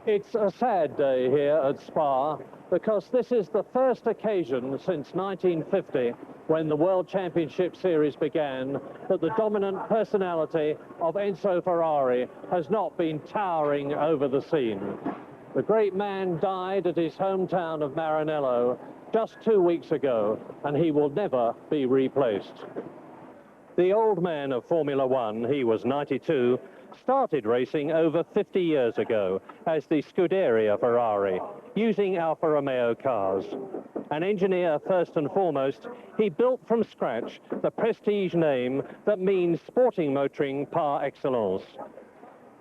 It's a sad day here at Spa because this is the first occasion since 1950, when the World Championship Series began, that the dominant personality of Enzo Ferrari has not been towering over the scene. The great man died at his hometown of Maranello just 2 weeks ago, and he will never be replaced. The old man of Formula One, he was 92, started racing over 50 years ago as the Scuderia Ferrari, using Alfa Romeo cars. An engineer first and foremost, he built from scratch the prestige name that means sporting motoring par excellence.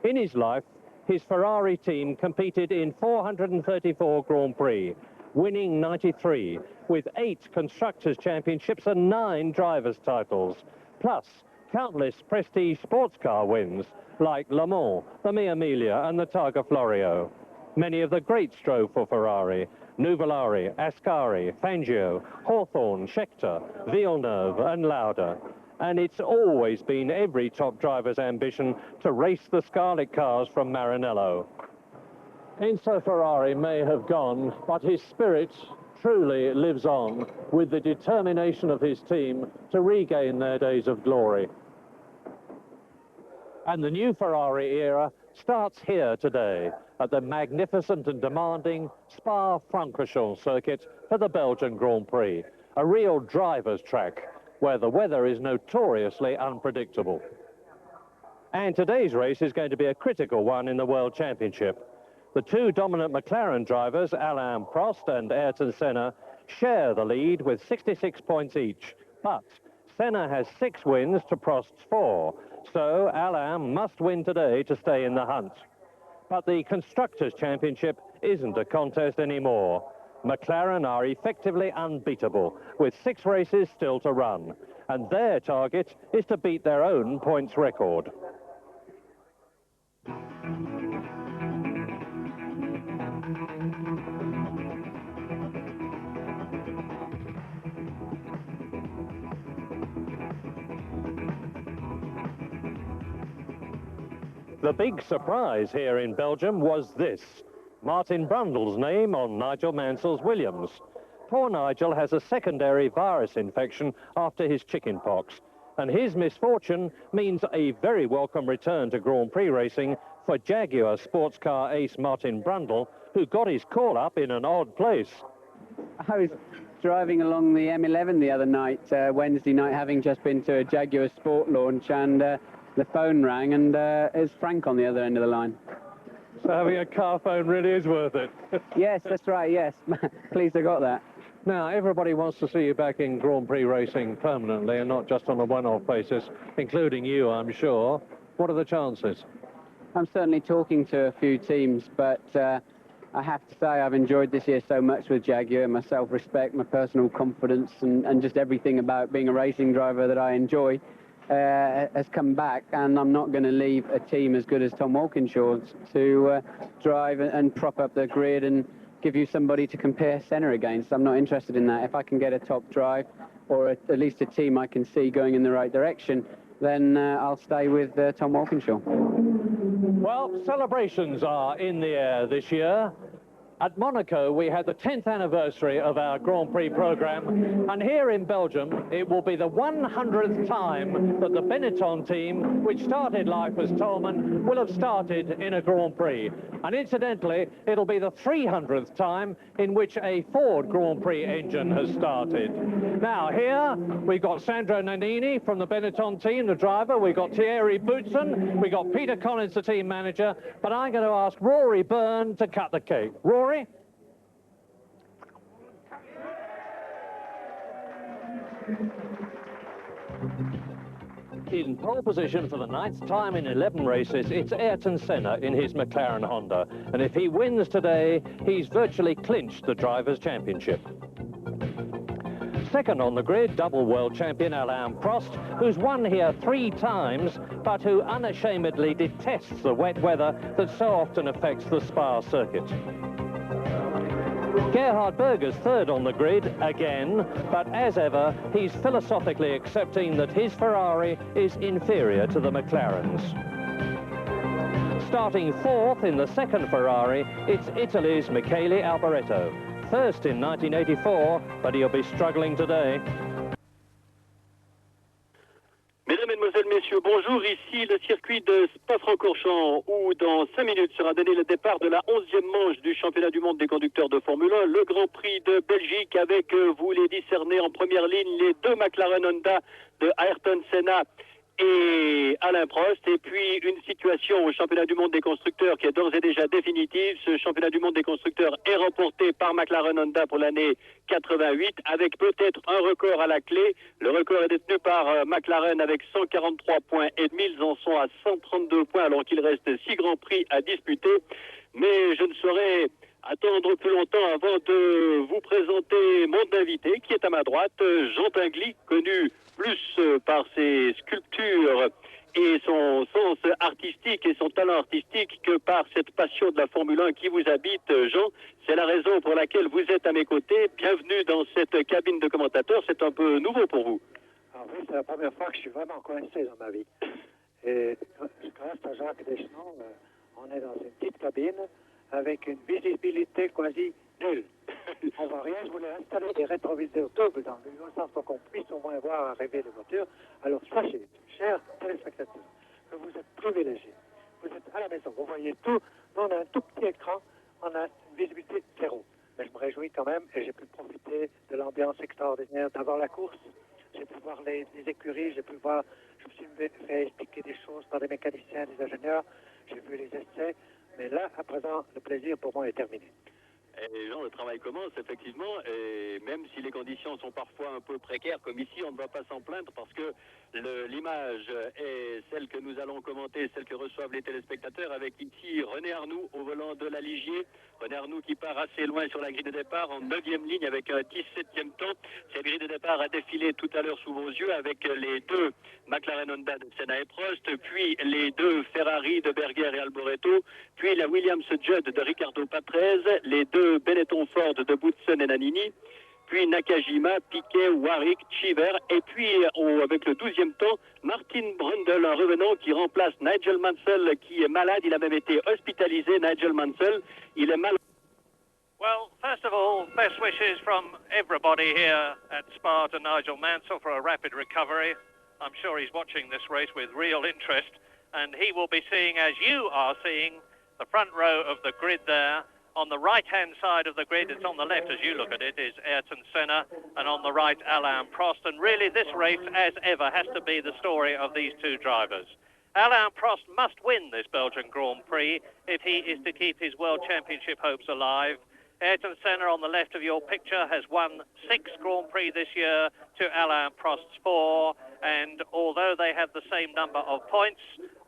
In his life, his Ferrari team competed in 434 Grand Prix, winning 93, with 8 Constructors' Championships and 9 Drivers' titles, plus countless prestige sports car wins, like Le Mans, the Mia Emilia and the Targa Florio. Many of the greats drove for Ferrari: Nuvolari, Ascari, Fangio, Hawthorne, Scheckter, Villeneuve and Lauda. And it's always been every top driver's ambition to race the Scarlet cars from Maranello. Enzo Ferrari may have gone, but his spirit truly lives on, with the determination of his team to regain their days of glory. And the new Ferrari era starts here today at the magnificent and demanding Spa-Francorchamps circuit for the Belgian Grand Prix, a real driver's track where the weather is notoriously unpredictable. And today's race is going to be a critical one in the World Championship. The two dominant McLaren drivers, Alain Prost and Ayrton Senna, share the lead with 66 points each, but Senna has 6 wins to Prost's 4, so Alain must win today to stay in the hunt. But the Constructors' Championship isn't a contest anymore. McLaren are effectively unbeatable, with 6 races still to run, and their target is to beat their own points record. The big surprise here in Belgium was this: Martin Brundle's name on Nigel Mansell's Williams. Poor Nigel has a secondary virus infection after his chickenpox, and his misfortune means a very welcome return to Grand Prix racing for Jaguar sports car ace Martin Brundle, who got his call-up in an odd place. I was driving along the M11 the other night, Wednesday night, having just been to a Jaguar Sport launch, and the phone rang, and it's Frank on the other end of the line. So having a car phone really is worth it. Yes, that's right, yes. Pleased I got that. Now, everybody wants to see you back in Grand Prix racing permanently and not just on a one-off basis, including you, I'm sure. What are the chances? I'm certainly talking to a few teams, but I have to say I've enjoyed this year so much with Jaguar. My self-respect, my personal confidence, and just everything about being a racing driver that I enjoy has come back, and I'm not going to leave a team as good as Tom Walkinshaw's to drive and prop up the grid and give you somebody to compare Senna against. I'm not interested in that. If I can get a top drive, or at least a team I can see going in the right direction, then I'll stay with Tom Walkinshaw. Well, celebrations are in the air this year. At Monaco, we had the 10th anniversary of our Grand Prix program, and here in Belgium, it will be the 100th time that the Benetton team, which started life as Toleman, will have started in a Grand Prix. And incidentally, it'll be the 300th time in which a Ford Grand Prix engine has started. Now, here, we've got Sandro Nannini from the Benetton team, the driver. We've got Thierry Boutsen. We've got Peter Collins, the team manager. But I'm going to ask Rory Byrne to cut the cake. Rory? In pole position for the 9th time in 11 races, it's Ayrton Senna in his McLaren-Honda. And if he wins today, he's virtually clinched the Drivers' Championship. Second on the grid, double world champion Alain Prost, who's won here 3 times, but who unashamedly detests the wet weather that so often affects the Spa circuit. Gerhard Berger's third on the grid again, but as ever, he's philosophically accepting that his Ferrari is inferior to the McLaren's. starting fourth in the second Ferrari, it's Italy's Michele Alboreto. First in 1984, but he'll be struggling today. Mesdames, Mesdemoiselles, Messieurs, bonjour. Ici le circuit de Spa-Francorchamps où dans 5 minutes sera donné le départ de la 11e manche du championnat du monde des conducteurs de Formule 1, le Grand Prix de Belgique avec, vous les discernez en première ligne, les deux McLaren-Honda de Ayrton, Senna et Alain Prost. Et puis une situation au championnat du monde des constructeurs qui est d'ores et déjà définitive. Ce championnat du monde des constructeurs est remporté par McLaren-Honda pour l'année 88 avec peut-être un record à la clé. Le record est détenu par McLaren avec 143 points et demi. Ils en sont à 132 points alors qu'il reste 6 grands prix à disputer. Mais je ne saurais attendre plus longtemps avant de vous présenter mon invité qui est à ma droite, Jean Tinguely, connu plus par ses sculptures et son sens artistique et son talent artistique que par cette passion de la Formule 1 qui vous habite, Jean. C'est la raison pour laquelle vous êtes à mes côtés. Bienvenue dans cette cabine de commentateur. C'est un peu nouveau pour vous. Ah oui, c'est la première fois que je suis vraiment coincé dans ma vie. Et grâce à Jacques Deschamps, on est dans une petite cabine avec une visibilité quasi nulle. On voit rien, je voulais installer des rétroviseurs doubles dans le sens pour qu'on puisse au moins voir arriver les voitures. Alors sachez, chers téléspectateurs, que vous êtes privilégiés. Vous êtes à la maison, vous voyez tout. Nous, on a un tout petit écran, on a une visibilité zéro. Mais je me réjouis quand même et j'ai pu profiter de l'ambiance extraordinaire d'avoir la course. J'ai pu voir les écuries, j'ai pu voir, je me suis fait expliquer des choses par des mécaniciens, des ingénieurs, j'ai vu les essais. Mais là, à présent, le plaisir pour moi est terminé. Et Jean, le travail commence effectivement, et même si les conditions sont parfois un peu précaires, comme ici, on ne va pas s'en plaindre parce que l'image est celle que nous allons commenter, celle que reçoivent les téléspectateurs, avec ici René Arnoux au volant de la Ligier. René Arnoux qui part assez loin sur la grille de départ en 9e ligne avec un 17e temps. Cette grille de départ a défilé tout à l'heure sous vos yeux avec les deux McLaren-Honda de Senna et Prost, puis les deux Ferrari de Berger et Alboreto, puis la Williams Judd de Ricardo Patrese, les deux Benetton Ford de Boutsen et Nannini, puis Nakajima, Piquet, Warwick, Cheever, et puis avec le 12e temps, Martin Brundle, un revenant qui remplace Nigel Mansell qui est malade. Il a même été hospitalisé, Nigel Mansell. Il est malade. Well, first of all, best wishes from everybody here at Spa to Nigel Mansell for a rapid recovery. I'm sure he's watching this race with real interest, and he will be seeing, as you are seeing, the front row of the grid there. On the right-hand side of the grid, it's on the left as you look at it, is Ayrton Senna, and on the right, Alain Prost. And really, this race, as ever, has to be the story of these two drivers. Alain Prost must win this Belgian Grand Prix if he is to keep his World Championship hopes alive. Ayrton Senna, on the left of your picture, has won 6 Grand Prix this year to Alain Prost's 4. And although they have the same number of points,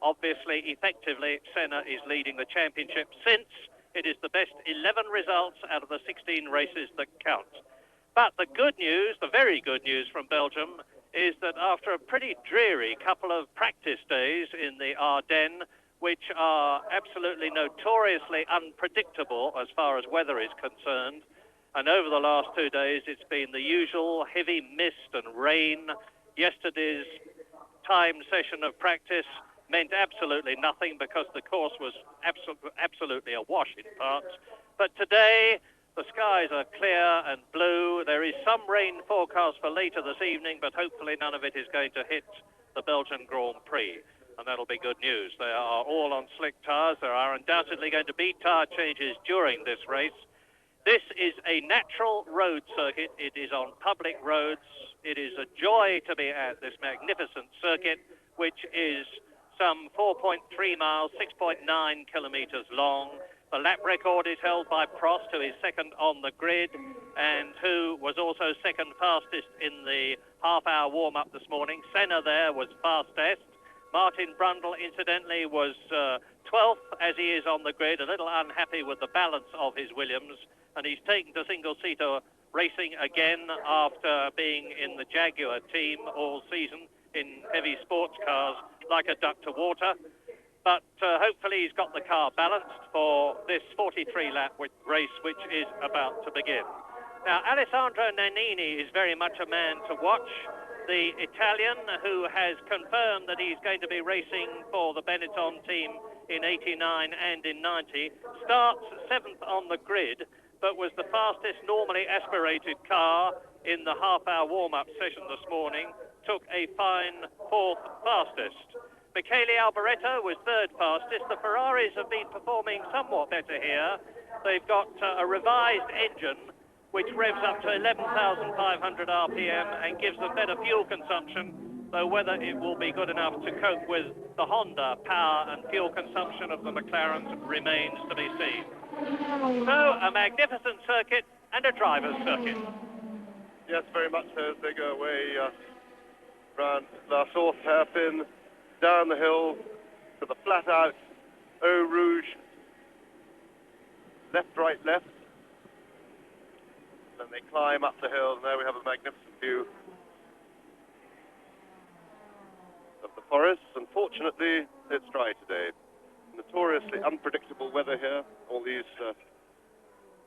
obviously, effectively, Senna is leading the championship since it is the best 11 results out of the 16 races that count. But the good news, the very good news from Belgium, is that after a pretty dreary couple of practice days in the Ardennes, which are absolutely notoriously unpredictable as far as weather is concerned, and over the last 2 days it's been the usual heavy mist and rain. Yesterday's time session of practice meant absolutely nothing because the course was absolutely awash in parts. But today, the skies are clear and blue. There is some rain forecast for later this evening, but hopefully none of it is going to hit the Belgian Grand Prix. And that'll be good news. They are all on slick tyres. There are undoubtedly going to be tyre changes during this race. This is a natural road circuit. It is on public roads. It is a joy to be at this magnificent circuit, which is some 4.3 miles, 6.9 kilometres long. The lap record is held by Prost, who is second on the grid and who was also second fastest in the half-hour warm-up this morning. Senna there was fastest. Martin Brundle, incidentally, was 12th as he is on the grid, a little unhappy with the balance of his Williams, and he's taken to single-seater racing again after being in the Jaguar team all season in heavy sports cars like a duck to water. But hopefully he's got the car balanced for this 43-lap race, which is about to begin. Now, Alessandro Nannini is very much a man to watch. The Italian who has confirmed that he's going to be racing for the Benetton team in 89 and in 90. Starts 7th on the grid, but was the fastest normally aspirated car in the half-hour warm-up session this morning. Took a fine 4th fastest. Michele Alboreto was 3rd fastest. The Ferraris have been performing somewhat better here. They've got a revised engine which revs up to 11,500 RPM and gives them better fuel consumption, though whether it will be good enough to cope with the Honda power and fuel consumption of the McLarens remains to be seen. So, a magnificent circuit and a driver's circuit. Yes, very much so, as they go away round La Source hairpin, down the hill to the flat-out Eau Rouge, left, right, left. Then they climb up the hill, and there we have a magnificent view of the forests. Unfortunately, it's dry today. Notoriously unpredictable weather here. All these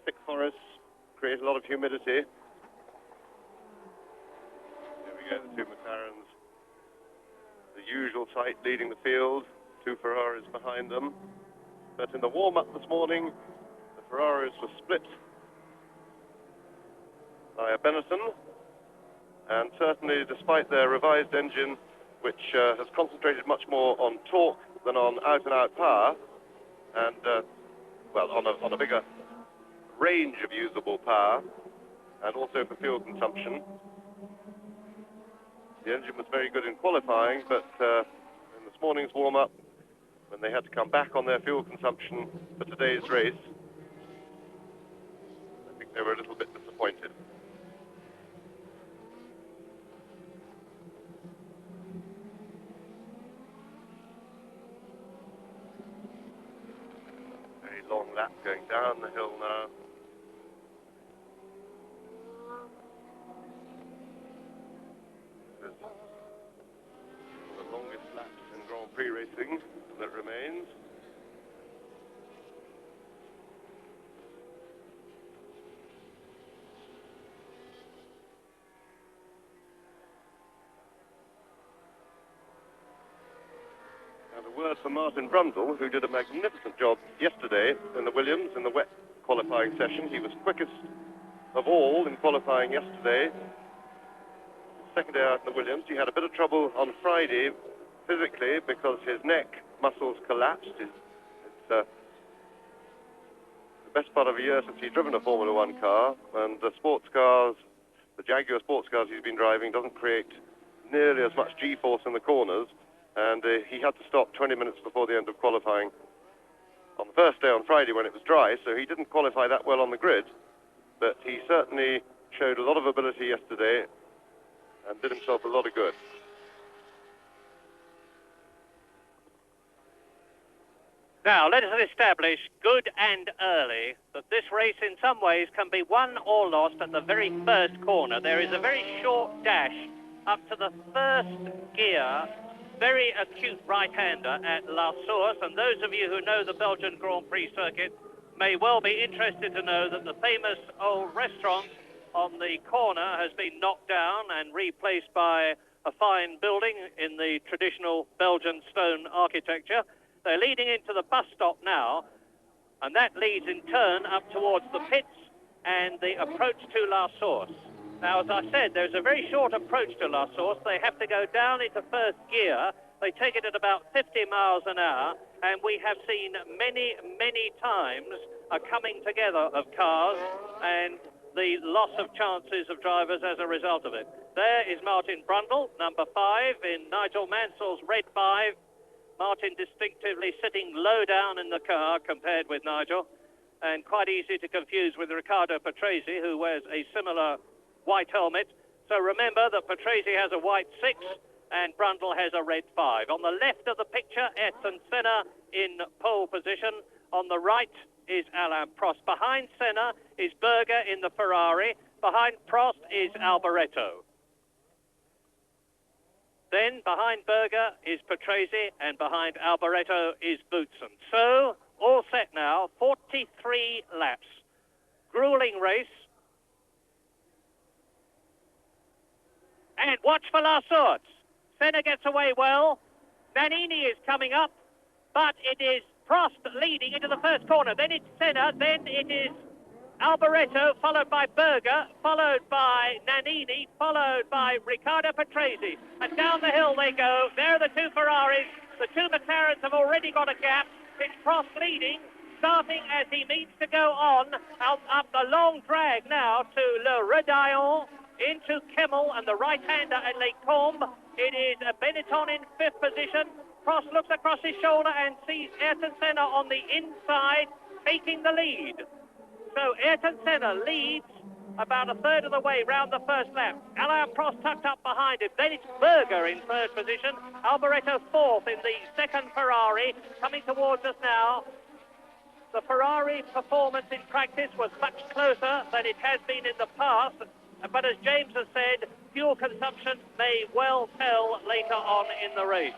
thick forests create a lot of humidity. Here we go, the two McLarens. The usual sight leading the field, 2 Ferraris behind them. But in the warm-up this morning, the Ferraris were split by a Benetton, and certainly despite their revised engine, which has concentrated much more on torque than on out-and-out power, and well, on a bigger range of usable power, and also for fuel consumption. The engine was very good in qualifying, but in this morning's warm-up, when they had to come back on their fuel consumption for today's race, I think they were a little bit disappointed. Very long lap going down the hill now. The longest laps in Grand Prix racing that remains. And a word for Martin Brundle, who did a magnificent job yesterday in the Williams in the wet qualifying session. He was quickest of all in qualifying yesterday. Second day out in the Williams. He had a bit of trouble on Friday physically because his neck muscles collapsed. It's the best part of a year since he's driven a Formula One car, and the sports cars, the Jaguar sports cars he's been driving, doesn't create nearly as much G-force in the corners, and he had to stop 20 minutes before the end of qualifying on the first day on Friday when it was dry, so he didn't qualify that well on the grid, but he certainly showed a lot of ability yesterday and did himself a lot of good. Now, let us establish good and early that this race in some ways can be won or lost at the very first corner. There is a very short dash up to the first gear, very acute right-hander at La Source, and those of you who know the Belgian Grand Prix circuit may well be interested to know that the famous old restaurant on the corner has been knocked down and replaced by a fine building in the traditional Belgian stone architecture. They're leading into the bus stop now, and that leads in turn up towards the pits and the approach to La Source. Now, as I said, there's a very short approach to La Source. They have to go down into first gear. They take it at about 50 miles an hour, and we have seen many, many times a coming together of cars and the loss of chances of drivers as a result of it. There is Martin Brundle, number 5, in Nigel Mansell's red 5. Martin distinctively sitting low down in the car compared with Nigel, and quite easy to confuse with Riccardo Patrese, who wears a similar white helmet. So remember that Patrese has a white 6 and Brundle has a red 5. On the left of the picture, Ayrton Senna in pole position. On the right is Alain Prost. Behind Senna is Berger in the Ferrari. Behind Prost is Alboreto. Then behind Berger is Patrese, and behind Alboreto is Boutsen. So, all set now, 43 laps. Grueling race. And watch for La Source. Senna gets away well. Nannini is coming up, but it is Prost leading into the first corner. Then it's Senna. Then it is Alboreto, followed by Berger, followed by Nannini, followed by Riccardo Patrese. And down the hill they go. There are the two Ferraris. The two McLarens have already got a gap. It's Prost leading, starting as he means to go on, up the long drag now to Le Redaillon, into Kemmel and the right-hander at Les Combes. It is Benetton in fifth position. Prost looks across his shoulder and sees Ayrton Senna on the inside, taking the lead. So Ayrton Senna leads about a third of the way round the first lap. Alain Prost tucked up behind him. Then it's Berger in third position. Alboreto fourth in the second Ferrari. Coming towards us now. The Ferrari performance in practice was much closer than it has been in the past. But as James has said, fuel consumption may well tell later on in the race.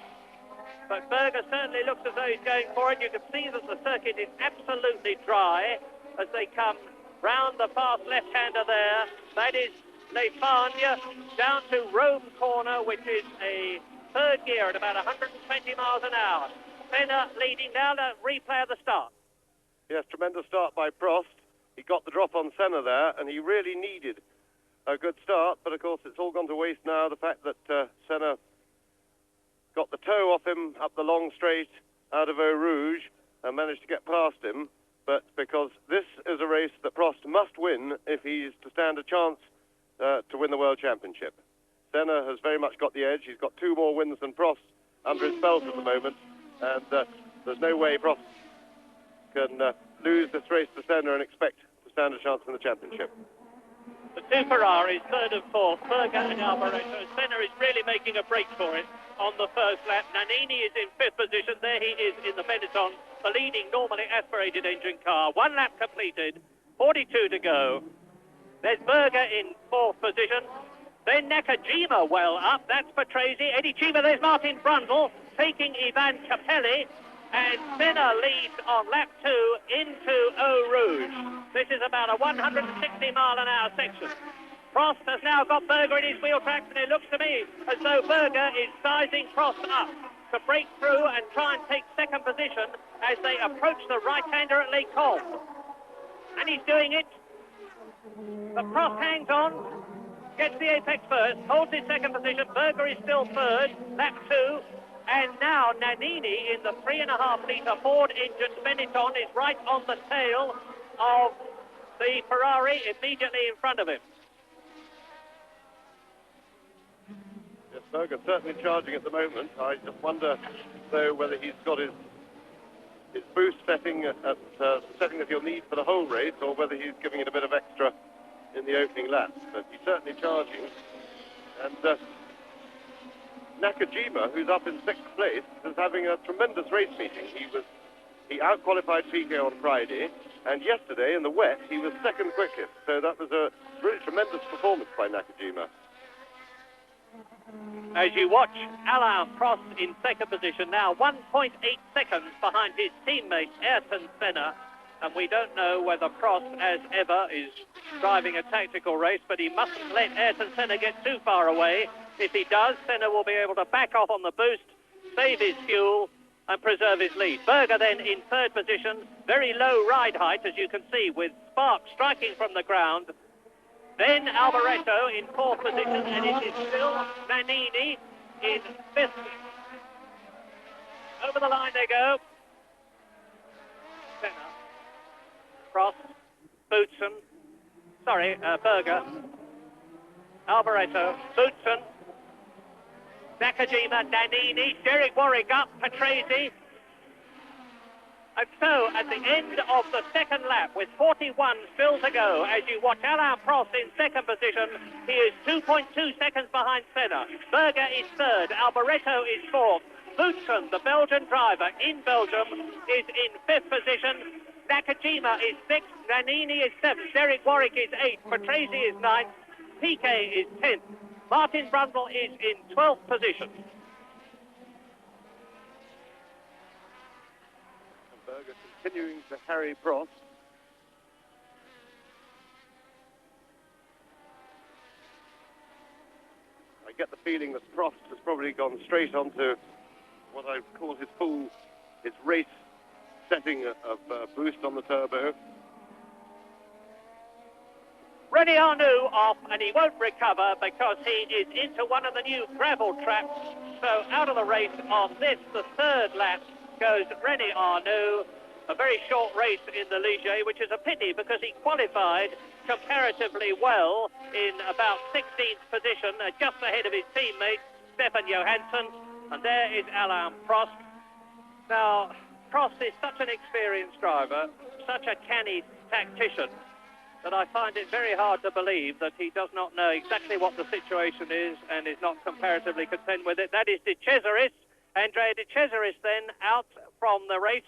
But Berger certainly looks as though he's going for it. You can see that the circuit is absolutely dry as they come round the fast left-hander there. That is Les Fagnes down to Rome Corner, which is a third gear at about 120 miles an hour. Senna leading now. The replay of the start. Yes, tremendous start by Prost. He got the drop on Senna there, and he really needed a good start. But, of course, it's all gone to waste now. The fact that Senna got the toe off him up the long straight out of Eau Rouge and managed to get past him. But because this is a race that Prost must win if he's to stand a chance to win the World Championship. Senna has very much got the edge. He's got two more wins than Prost under his belt at the moment. And there's no way Prost can lose this race to Senna and expect to stand a chance in the championship. The two Ferraris, third and fourth, Berger and Alboreto. Senna is really making a break for it on the first lap. Nannini is in fifth position. There he is in the Benetton, the leading normally aspirated engine car. 1 lap completed, 42 to go. There's Berger in fourth position. Then Nakajima well up. That's Patrese. Eddie Chima, there's Martin Brundle taking Ivan Capelli. And Senna leads on lap 2 into Eau Rouge. This is about a 160 mile an hour section. Prost has now got Berger in his wheel tracks, and it looks to me as though Berger is sizing Prost up to break through and try and take second position as they approach the right-hander at Les Combes. And he's doing it. But Prost hangs on, gets the apex first, holds his second position. Berger is still third, lap 2. And now Nannini in the 3.5-litre Ford-engined Benetton is right on the tail of the Ferrari immediately in front of him. Yes, Berger's certainly charging at the moment. I just wonder, though, whether he's got his boost setting at the setting that he'll need for the whole race, or whether he's giving it a bit of extra in the opening laps. But he's certainly charging. And Nakajima, who's up in 6th place, is having a tremendous race meeting. He out-qualified Piquet on Friday, and yesterday in the wet he was second quickest. So that was a really tremendous performance by Nakajima. As you watch Alain Prost in second position now, 1.8 seconds behind his teammate Ayrton Senna. And we don't know whether Prost, as ever, is driving a tactical race, but he mustn't let Ayrton Senna get too far away. If he does, Senna will be able to back off on the boost, save his fuel, and preserve his lead. Berger then in third position, very low ride height, as you can see, with sparks striking from the ground. Then Alboreto in fourth position, and it is still Nannini in fifth. Over the line they go. Senna, Prost, Berger, Alboreto, Boutsen, Nakajima, Nannini, Derek Warwick up, Patrese. And so, at the end of the second lap, with 41 still to go, as you watch Alain Prost in second position, he is 2.2 seconds behind Senna. Berger is third, Alboreto is fourth. Boutsen, the Belgian driver in Belgium, is in fifth position. Nakajima is sixth, Nannini is seventh, Derek Warwick is eighth, Patrese is ninth, Piquet is 10th. Martin Brundle is in 12th position. Berger continuing to harry Prost. I get the feeling that Prost has probably gone straight onto what I call his race setting of boost on the turbo. René Arnoux off, and he won't recover because he is into one of the new gravel traps. So out of the race on this, the third lap, goes René Arnoux. A very short race in the Ligier, which is a pity because he qualified comparatively well in about 16th position, just ahead of his teammate, Stefan Johansson. And there is Alain Prost. Now, Prost is such an experienced driver, such a canny tactician, that I find it very hard to believe that he does not know exactly what the situation is and is not comparatively content with it. That is De Cesaris. Andrea De Cesaris then out from the race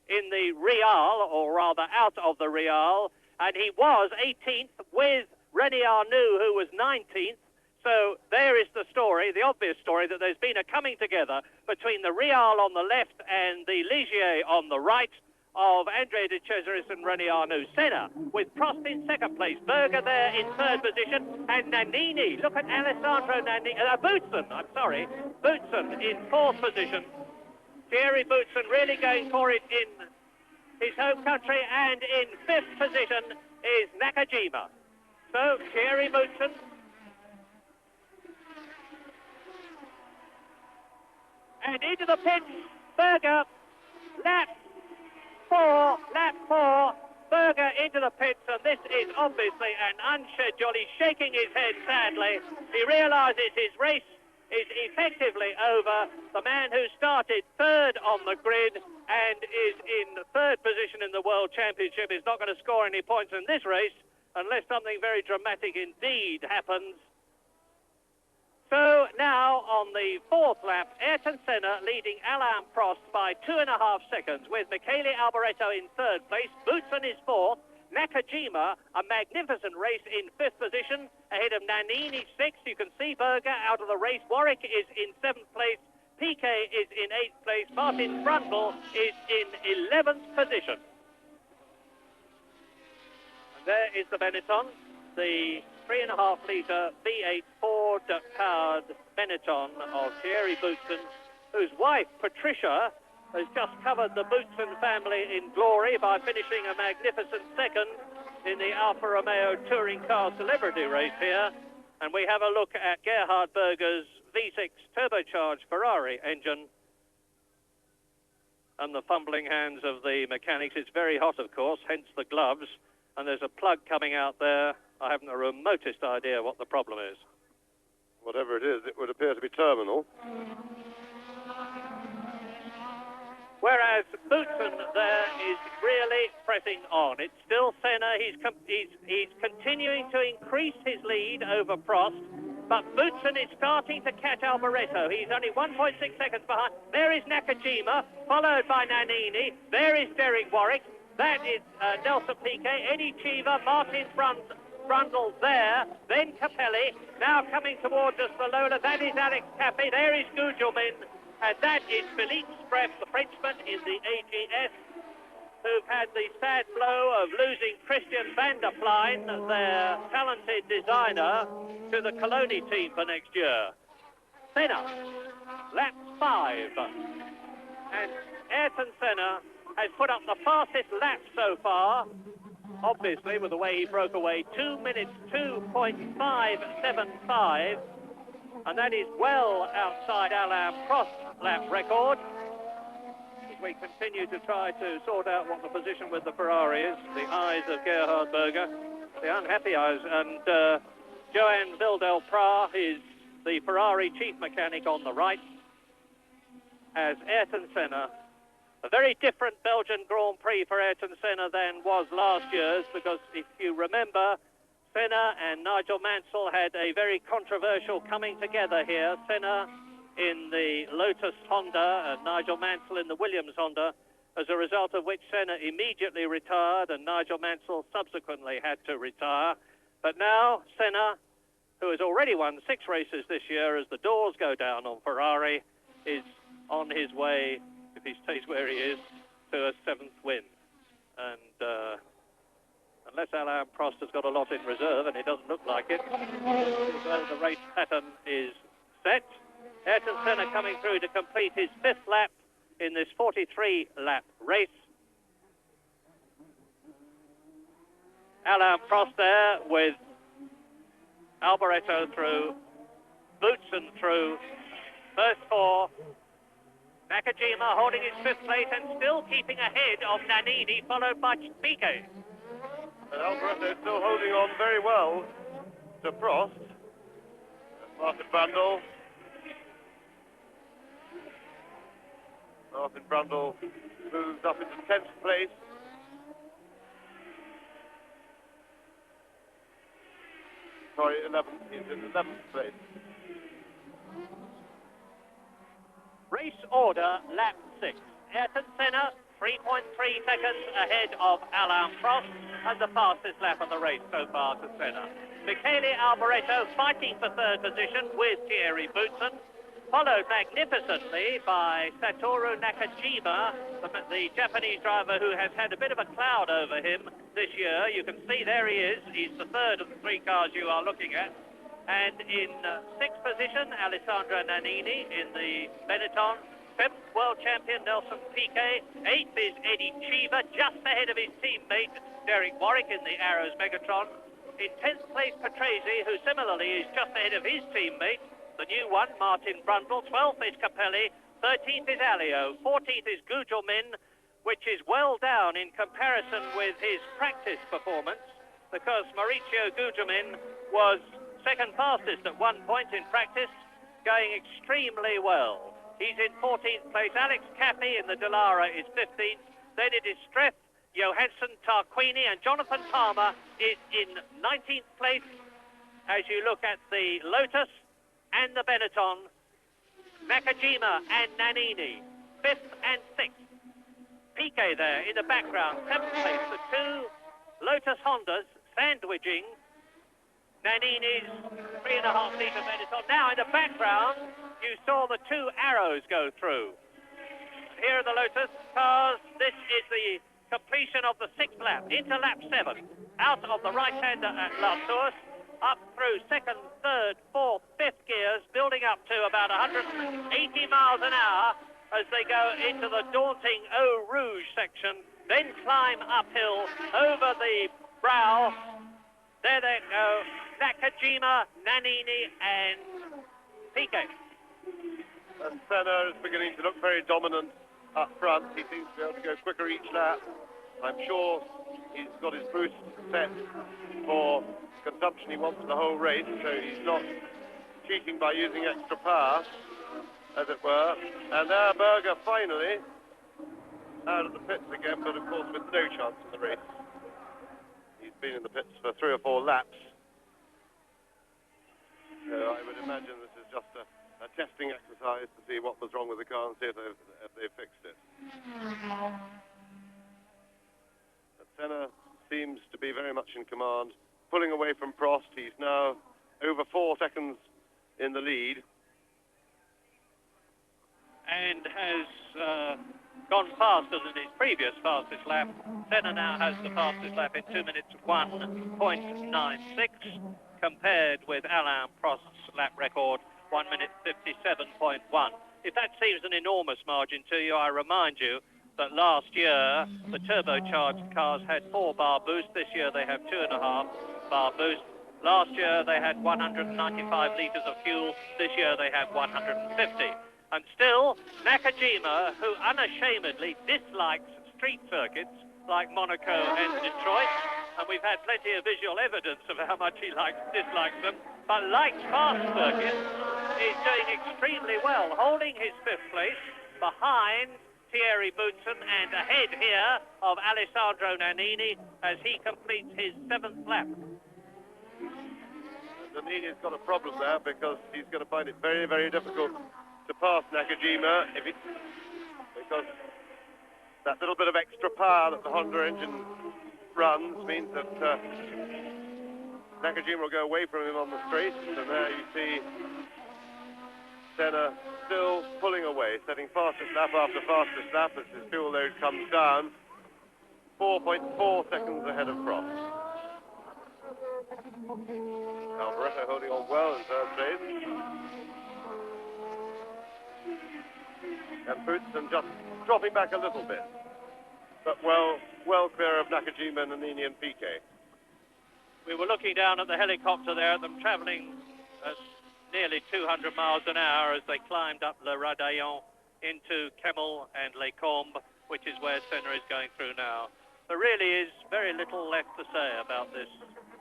in the Real, or rather out of the Real, and he was 18th with René Arnoux, who was 19th. So there is the story, the obvious story, that there's been a coming together between the Real on the left and the Ligier on the right of Andrea De Cesaris and René Arnoux. Senna with Prost in second place, Berger there in third position, and Nannini, look at Alessandro Nannini, Boutsen in fourth position. Thierry Boutsen really going for it in his home country, and in fifth position is Nakajima. So Thierry Boutsen and into the pits, Berger, lap four, Berger into the pits, and this is obviously an unscheduled. He's shaking his head sadly. He realises his race is effectively over. The man who started third on the grid and is in third position in the World Championship is not going to score any points in this race unless something very dramatic indeed happens. So now on the fourth lap, Ayrton Senna leading Alain Prost by 2.5 seconds, with Michele Alboreto in third place. Boutsen is fourth. Nakajima, a magnificent race, in fifth position, ahead of Nannini sixth. You can see Berger out of the race. Warwick is in seventh place. Piquet is in eighth place. Martin Brundle is in 11th position. And there is the Benetton, the 3.5-litre V8 Ford-powered Benetton of Thierry Boutsen, whose wife, Patricia, has just covered the Boutsen family in glory by finishing a magnificent second in the Alfa Romeo Touring Car Celebrity Race here. And we have a look at Gerhard Berger's V6 turbocharged Ferrari engine and the fumbling hands of the mechanics. It's very hot, of course, hence the gloves. And there's a plug coming out there. I haven't the remotest idea what the problem is. Whatever it is, it would appear to be terminal. Whereas Boutsen there is really pressing on. It's still Senna. He's continuing to increase his lead over Prost. But Boutsen is starting to catch Alboreto. He's only 1.6 seconds behind. There is Nakajima, followed by Nannini. There is Derek Warwick. That is Nelson Piquet, Eddie Cheever, Martin Brundle there. Then Capelli. Now coming towards us, the Lola. That is Alex Cappe. There is Gugelmin. And that is Philippe Spref, the Frenchman in the AGS, who've had the sad blow of losing Christian van der Plein, their talented designer, to the Coloni team for next year. Senna, lap 5. And Ayrton Senna has put up the fastest lap so far, obviously, with the way he broke away, 2 minutes 2.575. And that is well outside Alain Prost's lap record. As we continue to try to sort out what the position with the Ferrari is, the eyes of Gerhard Berger, the unhappy eyes, and Johan Wilder-Pras is the Ferrari chief mechanic on the right, as Ayrton Senna. A very different Belgian Grand Prix for Ayrton Senna than was last year's, because if you remember, Senna and Nigel Mansell had a very controversial coming together here. Senna in the Lotus Honda and Nigel Mansell in the Williams Honda, as a result of which Senna immediately retired and Nigel Mansell subsequently had to retire. But now Senna, who has already won 6 races this year as the doors go down on Ferrari, is on his way, if he stays where he is, to a 7th win. And unless Alain Prost has got a lot in reserve, and it doesn't look like it, well, the race pattern is set. Ayrton Senna coming through to complete his 5th lap in this 43-lap race. Alain Prost there with Alboreto through, Boutsen through, first four. Nakajima holding his fifth place and still keeping ahead of Nannini, followed by Piquet. And Alboreto still holding on very well to Prost. Martin Brundle. Martin Brundle moves up into 10th place. Sorry, 11th. He's in 11th place. Race order, lap 6. Ayrton Senna, 3.3 seconds ahead of Alain Prost, and the fastest lap of the race so far to Senna. Michele Alboreto fighting for third position with Thierry Boutsen, followed magnificently by Satoru Nakajima, the Japanese driver who has had a bit of a cloud over him this year. You can see there he is. He's the third of the three cars you are looking at. And in sixth position, Alessandro Nannini in the Benetton. Seventh, world champion Nelson Piquet. Eighth is Eddie Cheever, just ahead of his teammate Derek Warwick in the Arrows Megatron. In 10th place, Patrese, who similarly is just ahead of his teammate, the new one, Martin Brundle. 12th is Capelli. 13th is Alio. 14th is Gugelmin, which is well down in comparison with his practice performance, because Maurizio Gugelmin was second fastest at one point in practice, going extremely well. He's in 14th place. Alex Cappy in the Dallara is 15th. Then it is Streff, Johansson, Tarquini, and Jonathan Palmer is in 19th place. As you look at the Lotus and the Benetton, Nakajima and Nannini, 5th and 6th. Piquet there in the background, 7th place. The two Lotus Hondas sandwiching Nannini's 3.5 litre Benetton. Now in the background, you saw the two Arrows go through. Here are the Lotus cars. This is the completion of the 6th lap, into lap 7. Out of the right-hander at La Source, up through 2nd, 3rd, 4th, 5th gears, building up to about 180 miles an hour as they go into the daunting Eau Rouge section, then climb uphill over the brow. There they go, Nakajima, Nannini, and Piquet. And Senna is beginning to look very dominant up front. He seems to be able to go quicker each lap. I'm sure he's got his boost set for consumption he wants for the whole race, so he's not cheating by using extra power, as it were. And there Berger finally out of the pits again, but of course with no chance in the race. He's been in the pits for 3 or 4 laps. So I would imagine this is just a testing exercise to see what was wrong with the car and see if they've fixed it. But Senna seems to be very much in command, pulling away from Prost. He's now over 4 seconds in the lead. And has gone faster than his previous fastest lap. Senna now has the fastest lap in 2 minutes 1.96, compared with Alain Prost's lap record, 1 minute 57.1. If that seems an enormous margin to you, I remind you that last year the turbocharged cars had 4 bar boost. This year they have 2.5 bar boost. Last year they had 195 litres of fuel. This year they have 150. And still, Nakajima, who unashamedly dislikes street circuits like Monaco and Detroit, and we've had plenty of visual evidence of how much he dislikes them, but likes fast circuits, is doing extremely well, holding his 5th place behind Thierry Boutsen and ahead here of Alessandro Nannini as he completes his 7th lap. Nannini's got a problem there because he's going to find it very, very difficult to pass Nakajima because that little bit of extra power that the Honda engine runs means that Nakajima will go away from him on the straight, and there you see Senna still pulling away, setting fastest lap after fastest lap as his fuel load comes down, 4.4 seconds ahead of Prost. Alboreto holding on well in 3rd place. And Boutsen just dropping back a little bit, but well clear of Nakajima, Nannini and Piquet. We were looking down at the helicopter there at them travelling at nearly 200 miles an hour as they climbed up Le Radaillon into Kemmel and Les Combes, which is where Senna is going through now. There really is very little left to say about this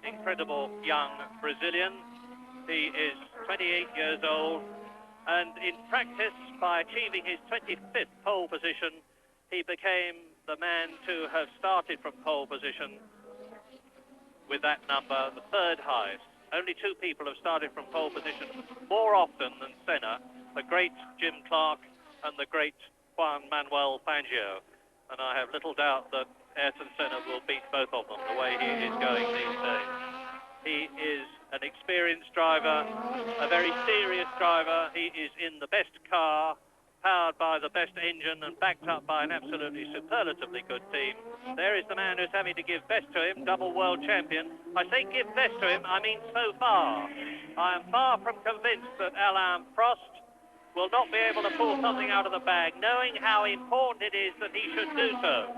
incredible young Brazilian. He is 28 years old, and in practice, by achieving his 25th pole position, he became the man to have started from pole position with that number, the third highest. Only two people have started from pole position more often than Senna, the great Jim Clark and the great Juan Manuel Fangio. And I have little doubt that Ayrton Senna will beat both of them the way he is going these days. He is an experienced driver, a very serious driver. He is in the best car, powered by the best engine and backed up by an absolutely superlatively good team. There is the man who's having to give best to him, double world champion. I say give best to him, I mean so far. I am far from convinced that Alain Prost will not be able to pull something out of the bag, knowing how important it is that he should do so.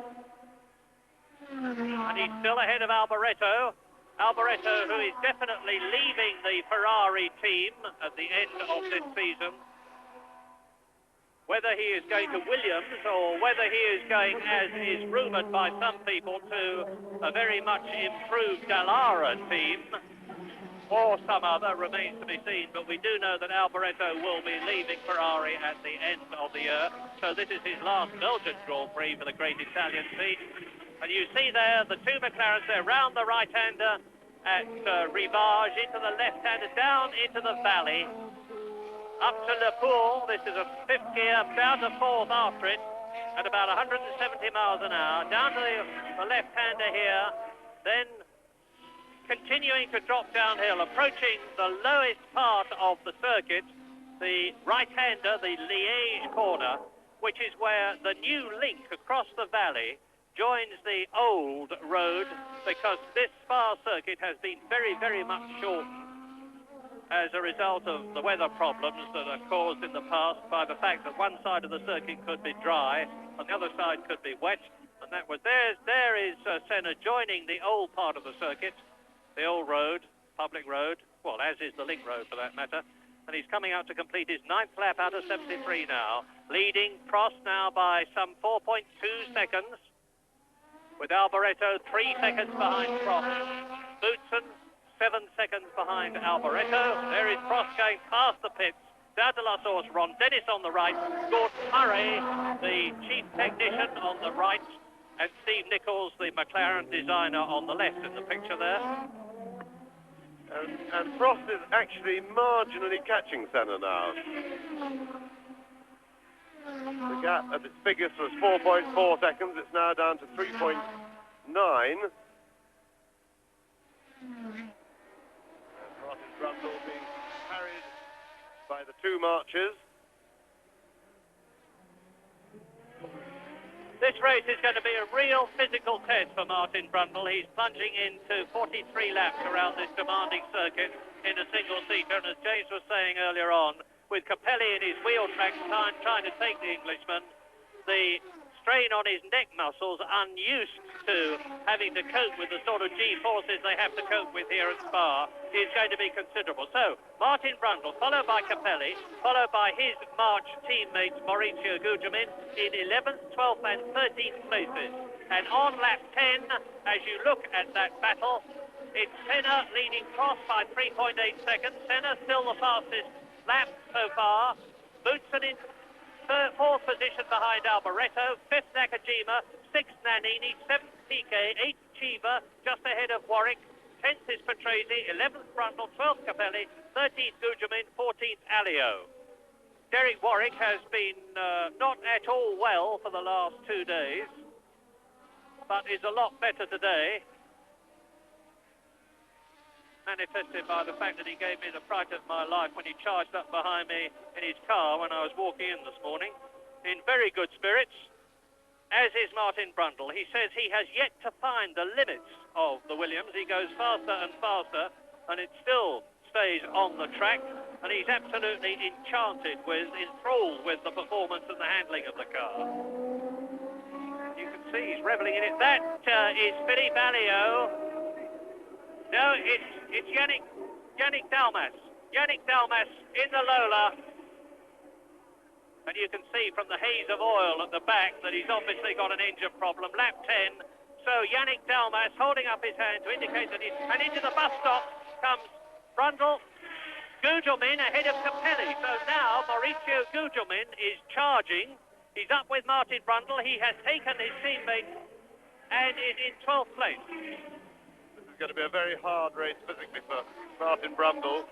And he's still ahead of Alboreto. Alboreto, who is definitely leaving the Ferrari team at the end of this season. Whether he is going to Williams or whether he is going, as is rumoured by some people, to a very much improved Dallara team or some other remains to be seen. But we do know that Alboreto will be leaving Ferrari at the end of the year. So this is his last Belgian Grand Prix for the great Italian team. And you see there the two McLarens there round the right-hander at Rivage, into the left-hander, down into the valley. Up to Le Pool, this is a fifth gear, down to fourth after it, at about 170 miles an hour, down to the left-hander here, then continuing to drop downhill, approaching the lowest part of the circuit, the right-hander, the Liège corner, which is where the new link across the valley joins the old road, because this Spa circuit has been very, very much shortened as a result of the weather problems that are caused in the past by the fact that one side of the circuit could be dry and the other side could be wet. And that was there is Senna joining the old part of the circuit, the old road, public road, well, as is the link road for that matter. And he's coming out to complete his 9th lap out of 73 now, leading Prost now by some 4.2 seconds, with Alboreto 3 seconds behind Prost. Boutsen 7 seconds behind Alboreto. There is Prost going past the pits. Down to La Source, Ron Dennis on the right, Gordon Murray, the chief technician, on the right, and Steve Nichols, the McLaren designer, on the left in the picture there. And Prost is actually marginally catching Senna now. The gap at its biggest was 4.4 seconds. It's now down to 3.9. Martin Brundle being carried by the two marchers. This race is going to be a real physical test for Martin Brundle. He's plunging into 43 laps around this demanding circuit in a single-seater. And as James was saying earlier on, with Capelli in his wheel track trying to take the Englishman, the strain on his neck muscles, unused to having to cope with the sort of G-forces they have to cope with here at Spa, is going to be considerable. So, Martin Brundle, followed by Capelli, followed by his March teammates Maurizio Gugelmin in 11th, 12th and 13th places. And on lap 10, as you look at that battle, it's Senna leading Prost by 3.8 seconds. Senna still the fastest lap so far. Boutsen in fourth position behind Alboreto, fifth Nakajima, sixth Nannini, seventh Piquet, eighth Chiva, just ahead of Warwick, 10th is Patrese, 11th Brundle, 12th Capelli, 13th Gugelmin, 14th Alio. Derek Warwick has been not at all well for the last 2 days, but is a lot better today, manifested by the fact that he gave me the fright of my life when he charged up behind me in his car when I was walking in this morning. In very good spirits, as is Martin Brundle. He says he has yet to find the limits of the Williams. He goes faster and faster, and it still stays on the track, and he's absolutely enthralled with the performance and the handling of the car. You can see he's reveling in it. That is Philippe Alliot No, it's Yannick Dalmas. Yannick Dalmas in the Lola. And you can see from the haze of oil at the back that he's obviously got an engine problem. Lap 10. So Yannick Dalmas holding up his hand to indicate that he's... And into the bus stop comes Brundle. Gugelmin ahead of Capelli. So now Maurizio Gugelmin is charging. He's up with Martin Brundle. He has taken his teammate and is in 12th place. This is going to be a very hard race physically for Martin Brundle.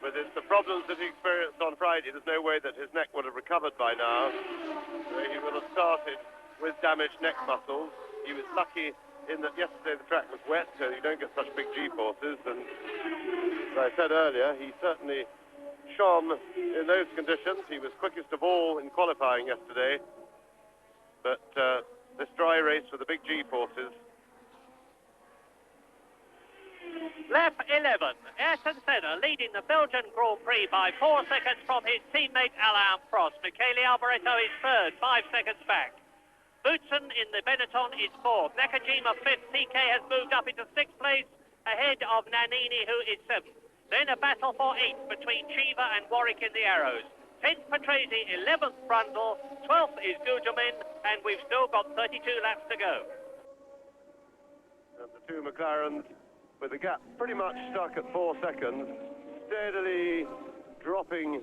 With the problems that he experienced on Friday, there's no way that his neck would have recovered by now. So he will have started with damaged neck muscles. He was lucky in that yesterday the track was wet, so you don't get such big G-forces. And as I said earlier, he certainly shone in those conditions. He was quickest of all in qualifying yesterday. But this dry race with the big G-forces. Lap 11, Ayrton Senna leading the Belgian Grand Prix by 4 seconds from his teammate Alain Prost. Michele Alboreto is third, 5 seconds back. Boutsen in the Benetton is fourth. Nakajima fifth. PK has moved up into 6th place ahead of Nannini, who is 7th. Then a battle for 8th between Chiva and Warwick in the Arrows. 10th Patrese, 11th Brundle, 12th is Gugelmin, and we've still got 32 laps to go. And the two McLarens, with the gap pretty much stuck at 4 seconds, steadily dropping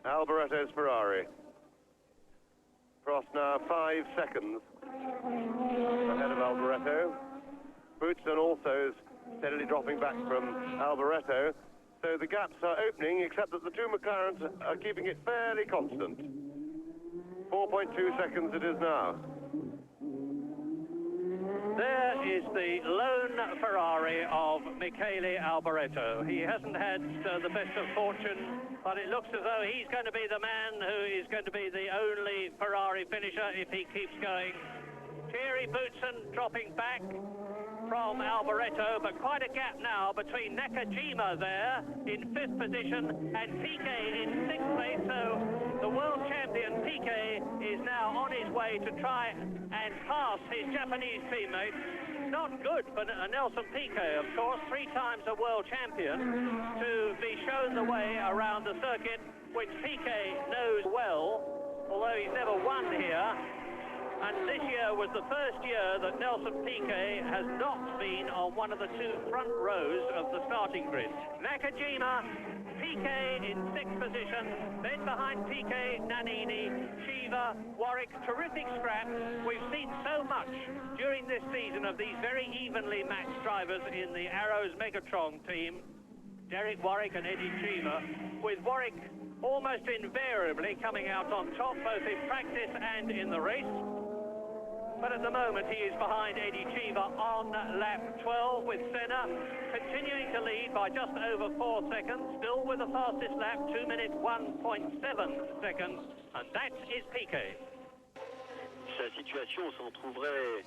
Alboreto's Ferrari. Prost now 5 seconds ahead of Alboreto. Boutsen also is steadily dropping back from Alboreto. So the gaps are opening, except that the two McLarens are keeping it fairly constant. 4.2 seconds it is now. There is the lone Ferrari of Michele Alboreto. He hasn't had the best of fortune, but it looks as though he's going to be the man who is going to be the only Ferrari finisher if he keeps going. Thierry Boutsen dropping back from Alboreto, but quite a gap now between Nakajima there in 5th position and Piquet in 6th place. So the world champion Piquet is now on his way to try and pass his Japanese teammate. Not good for Nelson Piquet, of course, 3 times a world champion, to be shown the way around the circuit, which Piquet knows well, although he's never won here. And this year was the first year that Nelson Piquet has not been on one of the 2 front rows of the starting grid. Nakajima, Piquet in 6th position, then behind Piquet, Nannini, Chiva, Warwick, terrific scrap. We've seen so much during this season of these very evenly matched drivers in the Arrows Megatron team, Derek Warwick and Eddie Chiva, with Warwick almost invariably coming out on top, both in practice and in the race. But at the moment he is behind Eddie Chiva on lap 12, with Senna continuing to lead by just over 4 seconds, still with the fastest lap, 2 minutes 1.7 seconds, and that is Piquet. Sa situation s'en trouverait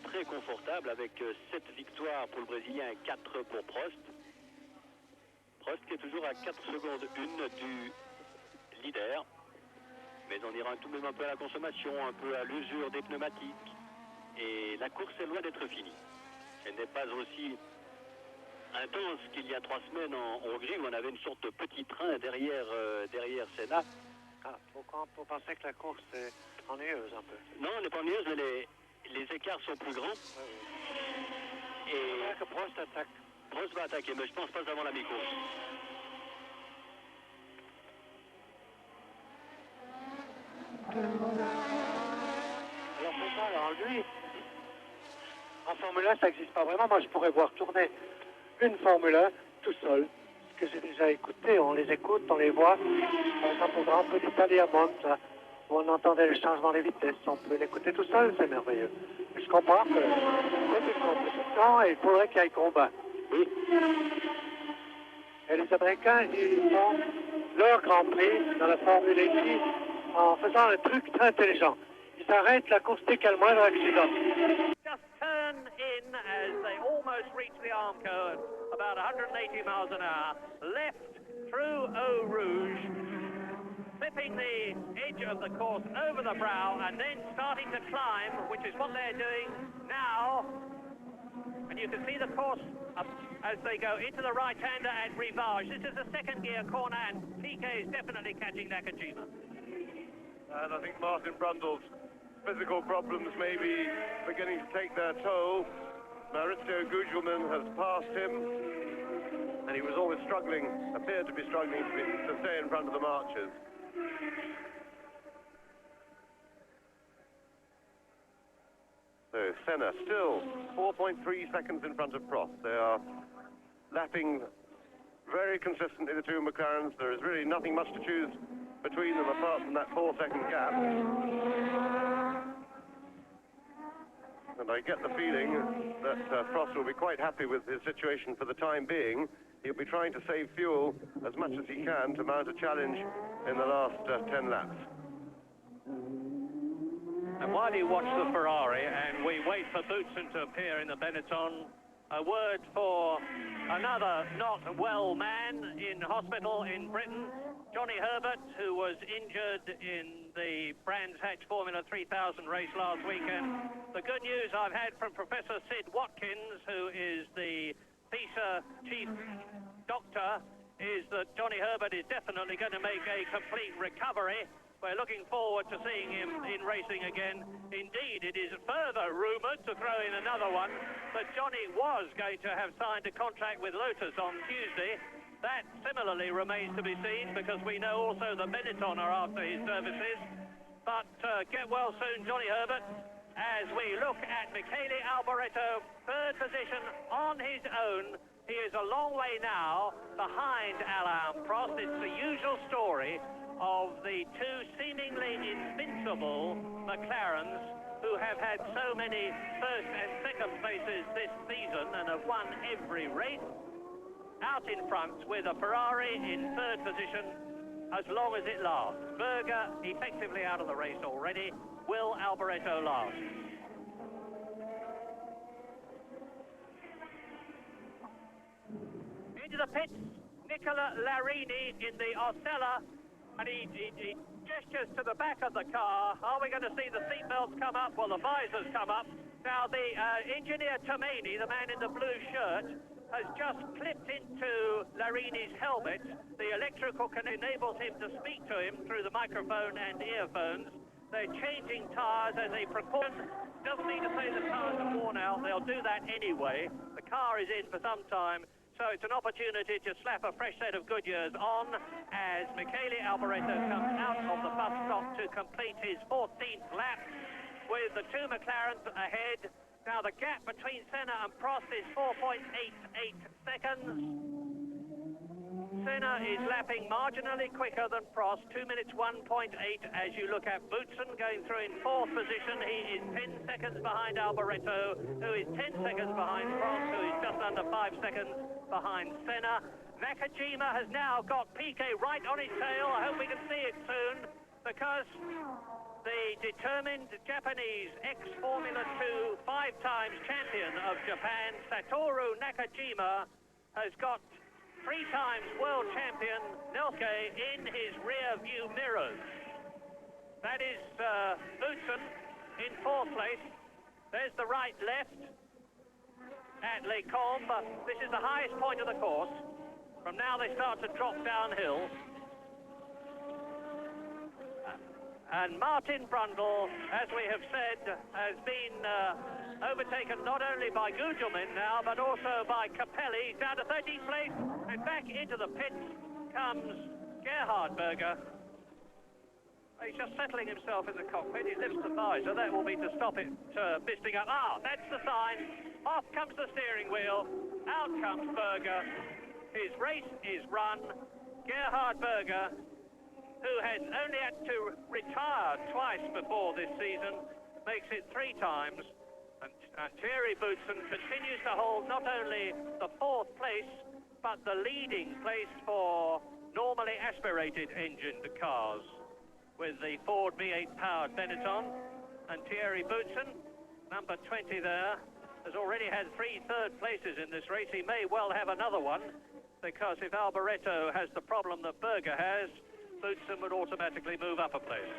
très confortable avec 7 victoires pour le Brésilien et 4 pour Prost. Prost qui est toujours à 4 secondes 1 du leader. Mais on ira tout de même un peu à la consommation, un peu à l'usure des pneumatiques. Et la course est loin d'être finie. Elle n'est pas aussi intense qu'il y a 3 semaines en Hongrie, où on avait une sorte de petit train derrière Senna. Ah, vous pensez que la course est ennuyeuse un peu? Non, elle n'est pas ennuyeuse, mais les écarts sont plus grands. Oui. Et que Prost attaque. Prost va attaquer, mais je pense pas avant la mi-course. Alors pour moi, alors lui, en Formule 1, ça n'existe pas vraiment. Moi, je pourrais voir tourner une Formule 1 tout seul, ce que j'ai déjà écouté. On les écoute, on les voit. Par exemple, au Grand Prix d'Italie à Monza, où on entendait le changement des vitesses. On peut l'écouter tout seul, c'est merveilleux. Je comprends que c'est une compétition et il faudrait qu'il y ait combat. Oui. Et les Américains, ils font leur Grand Prix dans la Formule 1 en faisant un truc très intelligent. Ils arrêtent la course dès qu'il y a le moindre accident. Just turn in as they almost reach the Armco at about 180 miles an hour. Left through Eau Rouge, clipping the edge of the course over the brow and then starting to climb, which is what they're doing now. And And you can see the course as they go into the right-hander at Rivage. This is a second gear corner, and Piquet is definitely catching Nakajima. And I think Martin Brundle's physical problems may be beginning to take their toll. Maurizio Gugelmin has passed him, and he was always struggling, appeared to be struggling to stay in front of the marchers. So Senna still 4.3 seconds in front of Prost. They are lapping very consistently, the two McLarens. There is really nothing much to choose between them apart from that 4-second gap. And I get the feeling that Prost will be quite happy with his situation for the time being. He'll be trying to save fuel as much as he can to mount a challenge in the last 10 laps. And while you watch the Ferrari and we wait for Boutsen to appear in the Benetton, a word for another not well man in hospital in Britain, Johnny Herbert, who was injured in the Brands Hatch Formula 3000 race last weekend. The good news I've had from Professor Sid Watkins, who is the FISA chief doctor, is that Johnny Herbert is definitely going to make a complete recovery. We're looking forward to seeing him in racing again. Indeed, it is further rumoured, to throw in another one, that Johnny was going to have signed a contract with Lotus on Tuesday. That similarly remains to be seen, because we know also the Benetton are after his services. But get well soon, Johnny Herbert, as we look at Michele Alboreto, third position on his own. He is a long way now behind Alain Prost. It's the usual story of the two seemingly invincible McLarens, who have had so many first and second places this season and have won every race, out in front with a Ferrari in third position as long as it lasts. Berger effectively out of the race already. Will Alboreto last? Into the pits, Nicola Larini in the Osella, and he gestures to the back of the car. Are we going to see the seatbelts come up? Well, the visors come up. Now, the engineer Tomini, the man in the blue shirt, has just clipped into Larini's helmet. The electrical can enables him to speak to him through the microphone and earphones. They're changing tyres as a precaution. Doesn't need to say the tyres are worn out. They'll do that anyway. The car is in for some time. So it's an opportunity to slap a fresh set of Goodyears on as Michele Alboreto comes out of the bus stop to complete his 14th lap with the two McLarens ahead. Now the gap between Senna and Prost is 4.88 seconds. Senna is lapping marginally quicker than Prost, 2 minutes 1.8 as you look at Boutsen going through in fourth position. He is 10 seconds behind Alboreto, who is 10 seconds behind Prost, who is just under 5 seconds behind Senna. Nakajima has now got Piquet right on his tail. I hope we can see it soon, because the determined Japanese ex-Formula 2 5-time champion of Japan, Satoru Nakajima, has got 3 times world champion Nelke in his rear view mirrors. That is Boutsen in fourth place. There's the right-left at Les Combes. This is the highest point of the course. From now they start to drop downhill. And Martin Brundle, as we have said, has been overtaken not only by Gugelmin now, but also by Capelli. He's down to 13th place, and back into the pits comes Gerhard Berger. He's just settling himself in the cockpit. He lifts the visor. That will be to stop it misting up. Ah, that's the sign. Off comes the steering wheel. Out comes Berger. His race is run. Gerhard Berger, who has only had to retire twice before this season, makes it 3 times. And Thierry Boutsen continues to hold not only the 4th place, but the leading place for normally aspirated engined cars with the Ford V8 powered Benetton. And Thierry Boutsen, number 20 there, has already had 3 third places in this race. He may well have another one, because if Alboreto has the problem that Berger has, Boutsen would automatically move up a place.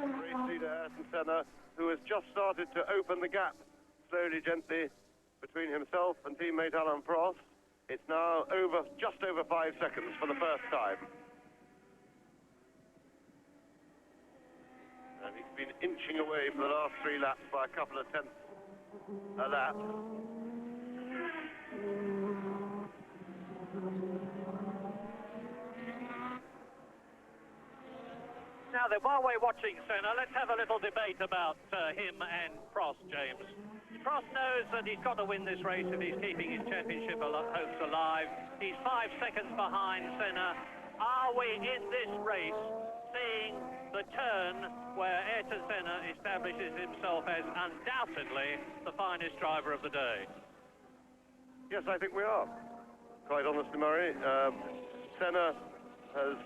The race leader, Ayrton Senna, who has just started to open the gap slowly, gently, between himself and teammate Alain Prost. It's now just over 5 seconds for the first time. And he's been inching away for the last 3 laps by a couple of tenths a lap. Now then, while we're watching Senna, let's have a little debate about him and Prost, James. Prost knows that he's got to win this race if he's keeping his championship hopes alive. He's 5 seconds behind Senna. Are we in this race seeing the turn where Ayrton Senna establishes himself as undoubtedly the finest driver of the day? Yes, I think we are. Quite honestly, Murray. Senna has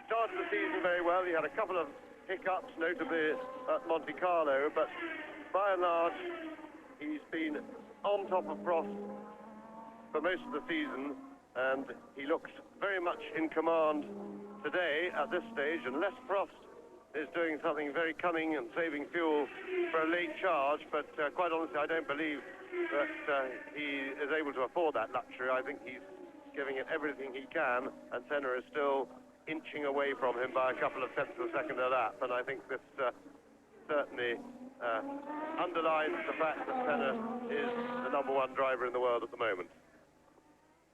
started the season very well. He had a couple of hiccups, notably at Monte Carlo, but by and large, he's been on top of Prost for most of the season, and he looks very much in command today at this stage, unless Prost is doing something very cunning and saving fuel for a late charge, but quite honestly, I don't believe that he is able to afford that luxury. I think he's giving it everything he can, and Senna is still inching away from him by a couple of tenths of a second a lap, and I think this certainly underlines the fact that Senna is the #1 driver in the world at the moment.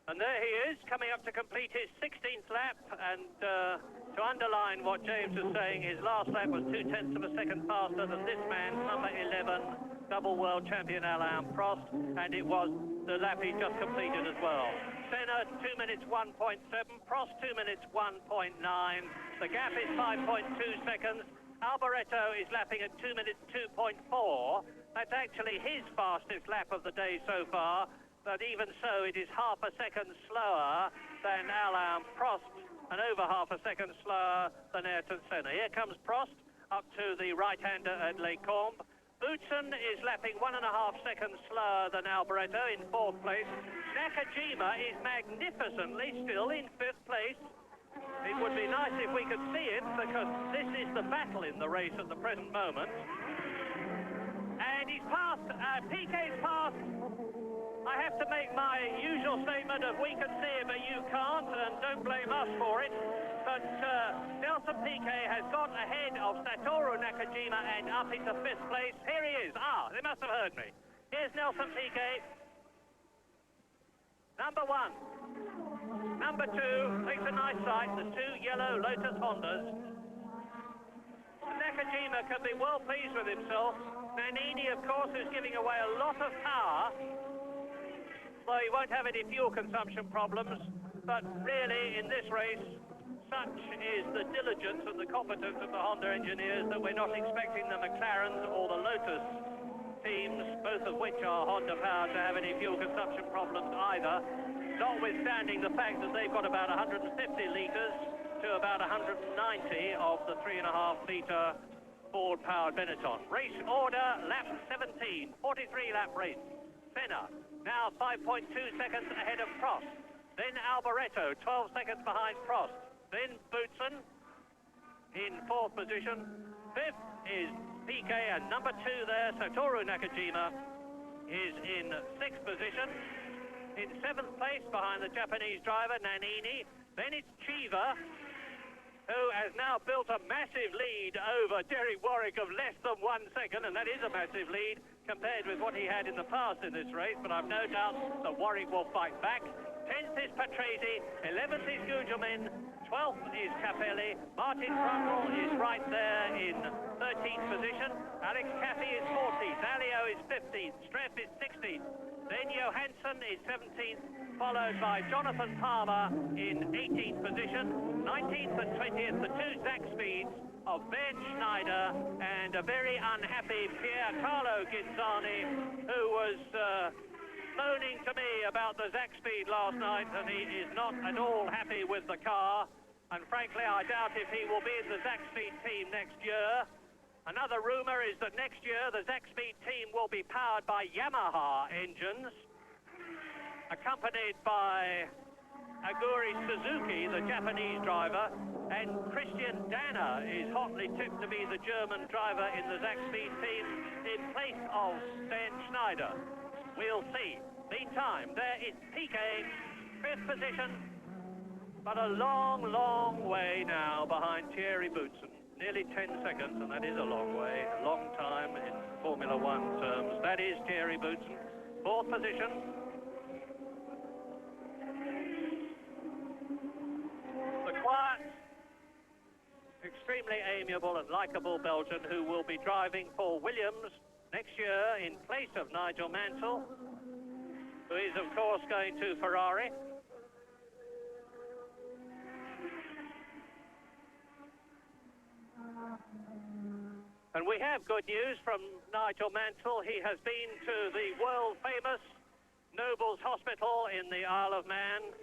And there he is, coming up to complete his 16th lap, and to underline what James was saying, his last lap was 2 tenths of a second faster than this man, number 11, double world champion Alain Prost, and it was the lap he just completed as well. Senna 2 minutes 1.7, Prost 2 minutes 1.9, the gap is 5.2 seconds. Alboreto is lapping at 2 minutes 2.4. That's actually his fastest lap of the day so far, but even so it is half a second slower than Alain Prost and over half a second slower than Ayrton Senna. Here comes Prost up to the right-hander at Les Combes. Boutsen is lapping 1.5 seconds slower than Alboreto in 4th place. Nakajima is magnificently still in 5th place. It would be nice if we could see it, because this is the battle in the race at the present moment. And he's passed, Piquet's passed. I have to make my usual statement of we can see it but you can't, and don't blame us for it. But Nelson Piquet has got ahead of Satoru Nakajima and up into 5th place. Here he is. They must have heard me. Here's Nelson Piquet. Number 1. Number 2 takes a nice sight, the 2 yellow Lotus Hondas. Nakajima can be well pleased with himself. Nannini, of course, is giving away a lot of power, though he won't have any fuel consumption problems. But really, in this race, such is the diligence and the competence of the Honda engineers that we're not expecting the McLarens or the Lotus teams, both of which are Honda powered, to have any fuel consumption problems either, notwithstanding the fact that they've got about 150 litres to about 190 of the 3.5-litre Ford-powered Benetton. Race order, lap 17, 43-lap race. Senna, now 5.2 seconds ahead of Prost. Then Alboreto, 12 seconds behind Prost. Then Boutsen in 4th position. 5th is Piquet, and number 2 there, Satoru Nakajima, is in 6th position. In 7th place behind the Japanese driver, Nannini. Then it's Chiva, who has now built a massive lead over Derek Warwick of less than 1 second, and that is a massive lead compared with what he had in the past in this race, but I've no doubt that Warwick will fight back. 10th is Patrese, 11th is Gugelmin, 12th is Capelli, Martin Brundle is right there in 13th position, Alex Caffey is 14th, Alio is 15th, Streff is 16th, then Johansson is 17th, followed by Jonathan Palmer in 18th position, 19th and 20th, the 2 Zach Speeds of Ben Schneider and a very unhappy Piercarlo Ginzani, who was moaning to me about the Zach Speed last night, and he is not at all happy with the car, and frankly I doubt if he will be in the Zach Speed team next year. Another rumour is that next year the Zach Speed team will be powered by Yamaha engines, accompanied by Aguri Suzuki, the Japanese driver, and Christian Danner is hotly tipped to be the German driver in the Zach Speed team in place of Stan Schneider. We'll see. Meantime, there is Piquet, 5th position, but a long, long way now behind Thierry Boutsen. Nearly 10 seconds, and that is a long way, a long time in Formula One terms. That is Thierry Boutsen, 4th position. The quiet, extremely amiable and likeable Belgian who will be driving for Williams next year in place of Nigel Mansell, who is, of course, going to Ferrari. And we have good news from Nigel Mansell. He has been to the world-famous Nobles Hospital in the Isle of Man,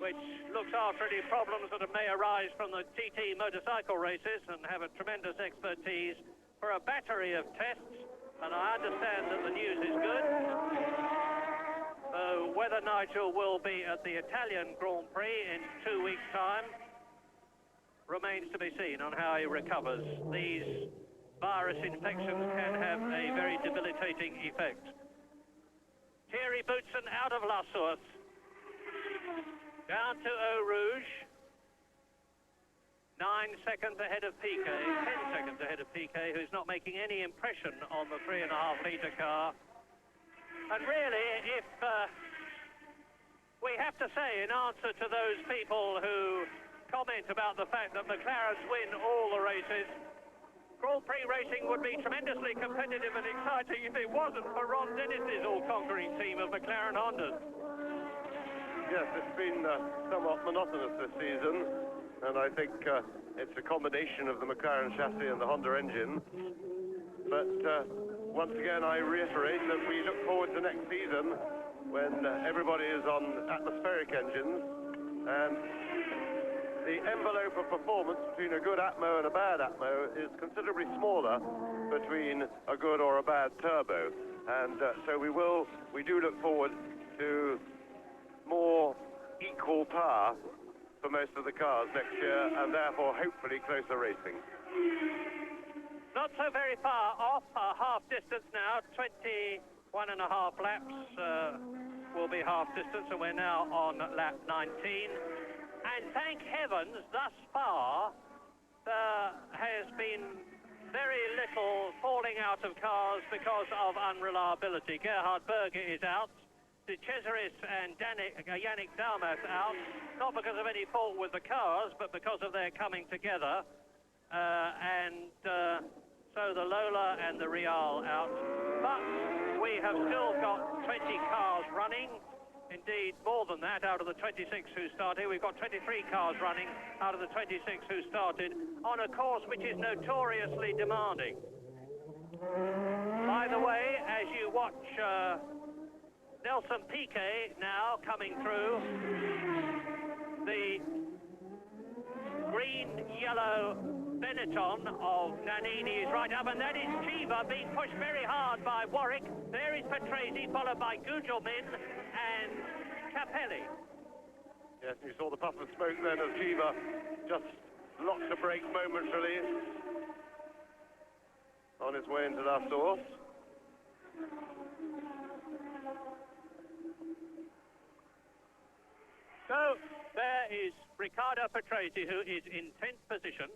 which looks after any problems that may arise from the TT motorcycle races, and have a tremendous expertise for a battery of tests. And I understand that the news is good. Whether Nigel will be at the Italian Grand Prix in 2 weeks' time remains to be seen on how he recovers. These virus infections can have a very debilitating effect. Thierry Boutsen out of La Source, down to Eau Rouge, 9 seconds ahead of Piquet, 10 seconds ahead of Piquet, who's not making any impression on the 3.5-litre car. And really, if we have to say, in answer to those people who comment about the fact that McLarens win all the races, Grand Prix racing would be tremendously competitive and exciting if it wasn't for Ron Dennis's all-conquering team of McLaren-Honda. Yes, it's been somewhat monotonous this season, and I think it's a combination of the McLaren chassis and the Honda engine. But once again, I reiterate that we look forward to next season when everybody is on atmospheric engines, and the envelope of performance between a good Atmo and a bad Atmo is considerably smaller between a good or a bad turbo. And so we do look forward to more equal power for most of the cars next year, and therefore hopefully closer racing. Not so very far off, half distance now, 21.5 laps will be half distance, and we're now on lap 19. And thank heavens, thus far, there has been very little falling out of cars because of unreliability. Gerhard Berger is out, De Cesaris and Yannick Dalmas out, not because of any fault with the cars, but because of their coming together. So the Lola and the Real out. But we have still got 20 cars running. Indeed, more than that, out of the 26 who started. We've got 23 cars running out of the 26 who started on a course which is notoriously demanding. By the way, as you watch Nelson Piquet now coming through, the green-yellow Benetton of Nannini is right up, and that is Chiva being pushed very hard by Warwick. There is Patrese, followed by Gugelmin and Capelli. Yes, you saw the puff of smoke then as Chiva just locked the brake momentarily on his way into La Source. So there is Riccardo Patrese, who is in 10th position.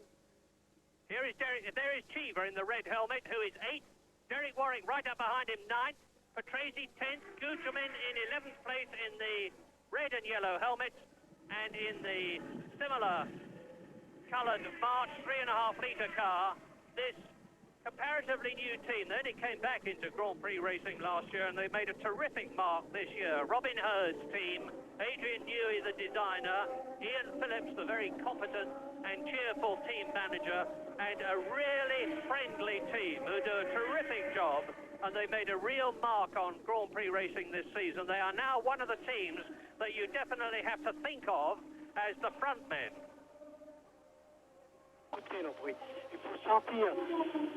Here is there is Chiva in the red helmet, who is 8th. Derek Warwick right up behind him, 9th. Patrese 10th. Gugelmin in 11th place in the red and yellow helmet, and in the similar coloured March 3.5-litre car. This comparatively new team, then it came back into Grand Prix racing last year, and they made a terrific mark this year. Robin Hurd's team, Adrian Newey the designer, Ian Phillips the very competent and cheerful team manager, and a really friendly team who do a terrific job, and they made a real mark on Grand Prix racing this season. They are now one of the teams that you definitely have to think of as the front men. Écoutez leur bruit. Il faut sentir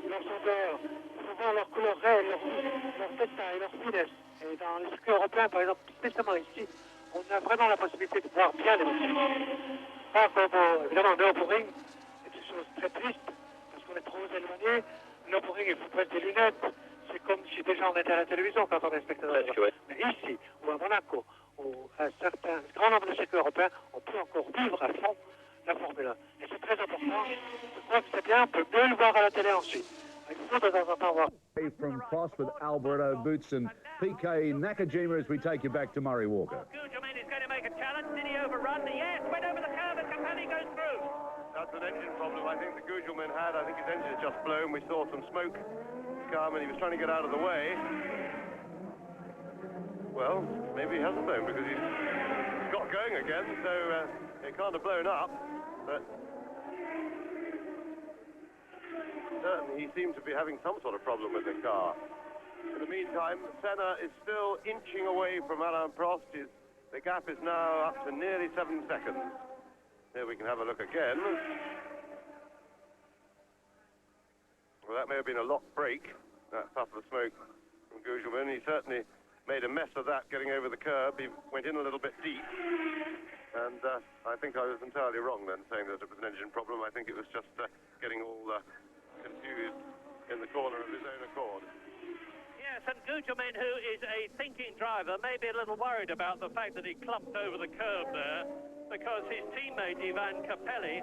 leurs odeurs, il faut voir leur couleur réelle, leur détail, leur finesse. Et dans les circuits européens, par exemple, spécialement ici, on a vraiment la possibilité de voir bien les voitures. Pas comme, évidemment, Nürburgring, c'est une chose très triste, parce qu'on est trop éloigné. Nürburgring, il faut presque des lunettes. C'est comme si déjà on était à la télévision quand on est spectateur. Ouais. Mais ici, ou à Monaco, ou à un grand nombre de circuits européens, on peut encore vivre à fond la Formule 1. Et c'est très important. Je crois que c'est bien, on peut mieux le voir à la télé ensuite. Il faut de temps en temps voir. From Prost with Alboreto Boots and PK Nakajima as we take you back to Murray Walker. Gugelmin is going to make a challenge. Did he overrun? Yes, went over the curve and Capelli goes through. That's an engine problem I think the Gugelmin had. I think his engine had just blown. We saw some smoke come and he was trying to get out of the way. Well, maybe he hasn't blown because he's got going again, so it can't have blown up. But certainly he seemed to be having some sort of problem with the car. In the meantime, Senna is still inching away from Alain Prost. The gap is now up to nearly 7 seconds. Here we can have a look again. Well, that may have been a lock brake, that puff of smoke from Gugelmin. He certainly made a mess of that getting over the curb. He went in a little bit deep. And I think I was entirely wrong then, saying that it was an engine problem. I think it was just getting all confused in the corner of his own accord. Yes, and Gugelmin, who is a thinking driver, may be a little worried about the fact that he clumped over the curb there, because his teammate Ivan Capelli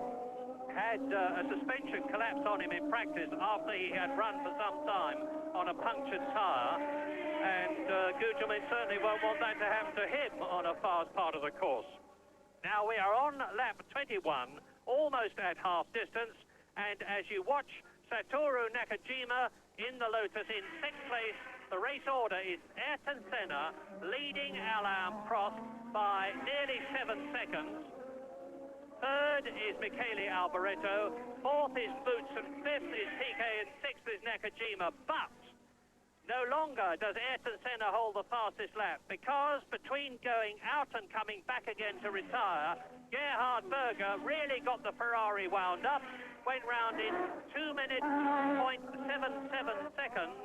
had a suspension collapse on him in practice after he had run for some time on a punctured tyre, and Gugelmin certainly won't want that to happen to him on a fast part of the course. Now we are on lap 21, almost at half distance, and as you watch Satoru Nakajima in the Lotus in 6th place, the race order is Ayrton Senna leading Alain Prost by nearly 7 seconds. 3rd is Michele Alboreto, 4th is Boots, and 5th is PK, and 6th is Nakajima. But no longer does Ayrton Senna hold the fastest lap, because between going out and coming back again to retire, Gerhard Berger really got the Ferrari wound up, went round in 2 minutes, 0.77 seconds,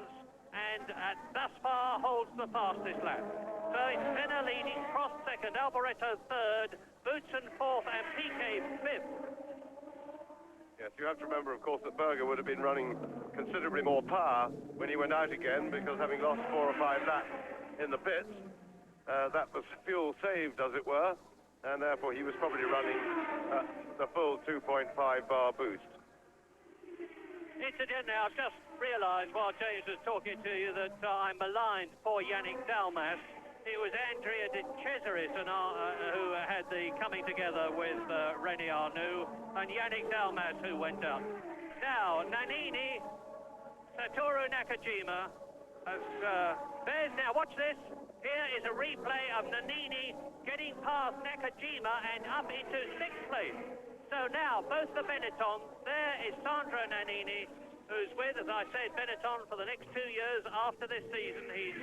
and thus far holds the fastest lap. So it's Senna leading, Prost 2nd, Alboreto 3rd, Boutsen 4th, and PK 5th. Yes, you have to remember, of course, that Berger would have been running considerably more power when he went out again, because having lost 4 or 5 laps in the pits, that was fuel saved, as it were, and therefore he was probably running the full 2.5 bar boost. Incidentally, I've just realised while James was talking to you that I maligned poor Yannick Dalmas. It was Andrea de Cesaris who had the coming together with René Arnoux, and Yannick Dalmas who went down. Now, Nannini, Satoru Nakajima, now watch this. Here is a replay of Nannini getting past Nakajima and up into 6th place. So now, both the Benetton, there is Sandro Nannini, who's with, as I said, Benetton for the next 2 years after this season. He's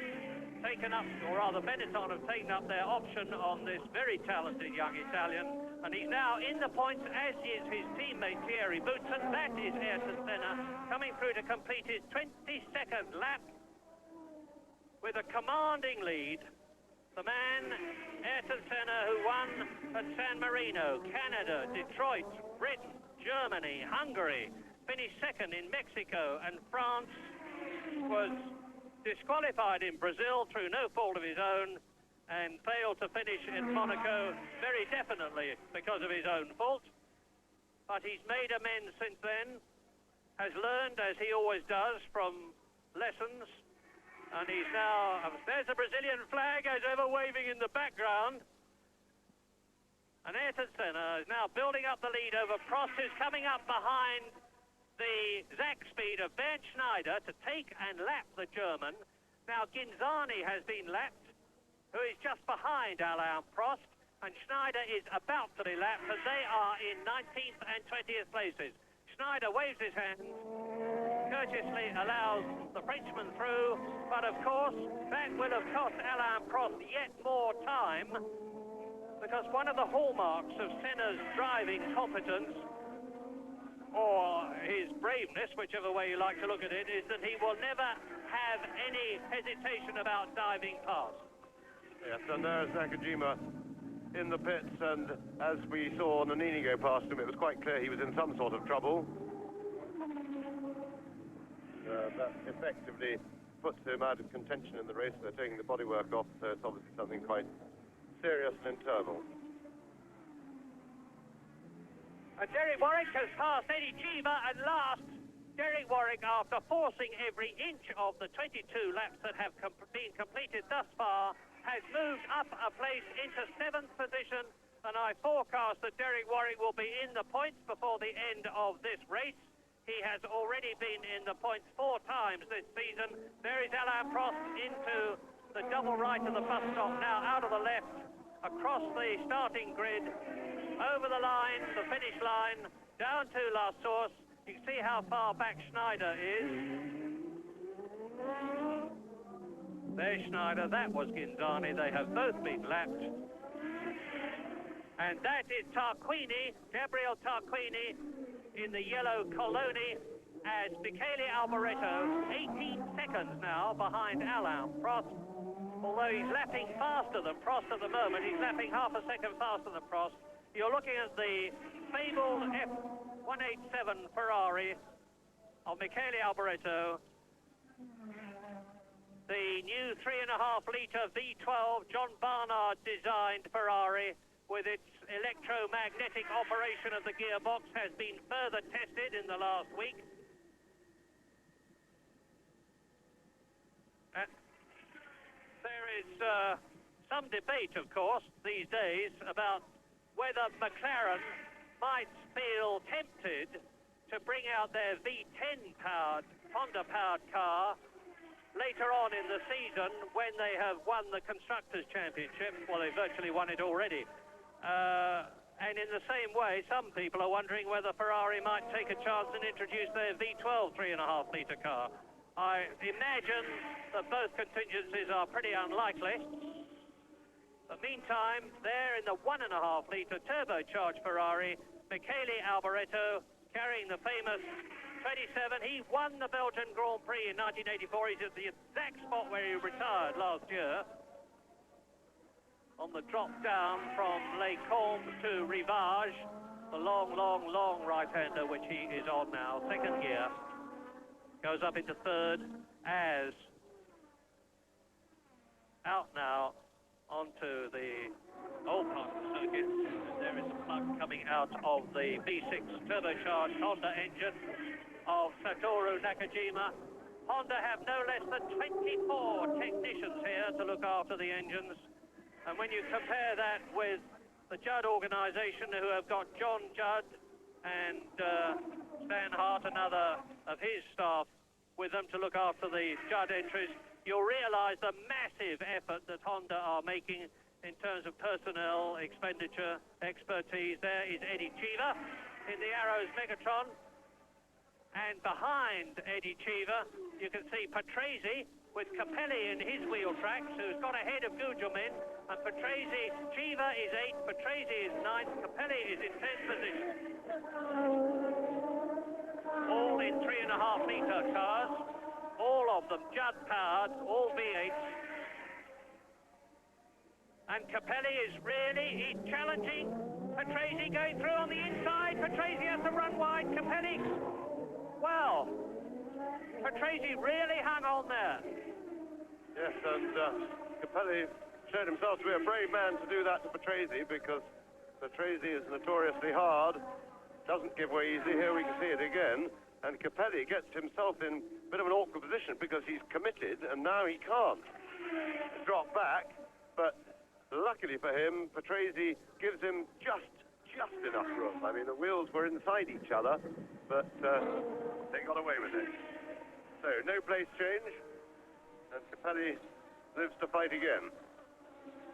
taken up, or rather Benetton have taken up their option on this very talented young Italian, and he's now in the points, as is his teammate Thierry Boutsen. That is Ayrton Senna coming through to complete his 22nd lap with a commanding lead. The man, Ayrton Senna, who won at San Marino, Canada, Detroit, Britain, Germany, Hungary, finished 2nd in Mexico, and France, was disqualified in Brazil through no fault of his own, and failed to finish in Monaco very definitely because of his own fault. But he's made amends since then, has learned, as he always does, from lessons, and he's now, there's the Brazilian flag as ever waving in the background. And Ayrton Senna is now building up the lead over Prost, who's coming up behind the Zach speed of Bernd Schneider to take and lap the German. Now Ginzani has been lapped, who is just behind Alain Prost, and Schneider is about to be lapped, and they are in 19th and 20th places. Schneider waves his hand, courteously allows the Frenchman through, but of course that will have cost Alain Prost yet more time, because one of the hallmarks of Senna's driving competence, or his braveness, whichever way you like to look at it, is that he will never have any hesitation about diving past. Yes, and there's Nakajima in the pits, and as we saw Nannini go past him, it was quite clear he was in some sort of trouble. That effectively puts him out of contention in the race. They're taking the bodywork off, so it's obviously something quite serious and internal. And Derek Warwick has passed Eddie Cheever, and last, Derek Warwick, after forcing every inch of the 22 laps that have been completed thus far, has moved up a place into 7th position, and I forecast that Derek Warwick will be in the points before the end of this race. He has already been in the points 4 times this season. There is Alain Prost into the double right of the bus stop, now out of the left, across the starting grid, over the line, the finish line, down to La Source. You can see how far back Schneider is. There's Schneider, that was Ginzani. They have both been lapped. And that is Tarquini, Gabriel Tarquini, in the yellow Coloni, as Michele Alboreto, 18 seconds now behind Alain Prost. Although he's lapping faster than Prost at the moment, he's lapping half a second faster than Prost. You're looking at the fabled F187 Ferrari of Michele Alboreto. The new 3.5-litre V12 John Barnard designed Ferrari, with its electromagnetic operation of the gearbox, has been further tested in the last week. There is some debate, of course, these days about whether McLaren might feel tempted to bring out their V10-powered, Honda-powered car later on in the season when they have won the Constructors' Championship. Well, they virtually won it already. And in the same way, some people are wondering whether Ferrari might take a chance and introduce their V12 3.5-litre car. I imagine that both contingencies are pretty unlikely. But meantime, there in the 1.5-litre turbocharged Ferrari, Michele Alboreto carrying the famous 27. He won the Belgian Grand Prix in 1984. He's at the exact spot where he retired last year, on the drop down from Les Combes to Rivage, the long, long, long right-hander which he is on now. Second gear, goes up into third as out now onto the old part of the circuit. And there is a plug coming out of the V6 turbocharged Honda engine of Satoru Nakajima. Honda have no less than 24 technicians here to look after the engines. And when you compare that with the Judd organisation, who have got John Judd and Stan Hart, another of his staff, with them to look after the Judd entries, you'll realise the massive effort that Honda are making in terms of personnel, expenditure, expertise. There is Eddie Cheever in the Arrows Megatron. And behind Eddie Cheever, you can see Patrese with Capelli in his wheel tracks, who's got ahead of Gugelmin. And Patrese, Cheever is 8th, Patrese is 9th, Capelli is in 10th position. All in 3.5-litre cars, all of them Judd-powered, all V8s. And Capelli is really challenging Patrese, going through on the inside. Patrese has to run wide. Capelli, well, Patrese really hung on there. Yes, and Capelli showed himself to be a brave man to do that to Patrese, because Patrese is notoriously hard, doesn't give way easy. Here we can see it again, and Capelli gets himself in a bit of an awkward position because he's committed, and now he can't drop back. But luckily for him, Patrese gives him just enough room. I mean, the wheels were inside each other, but they got away with it. So no place change, and Capelli lives to fight again.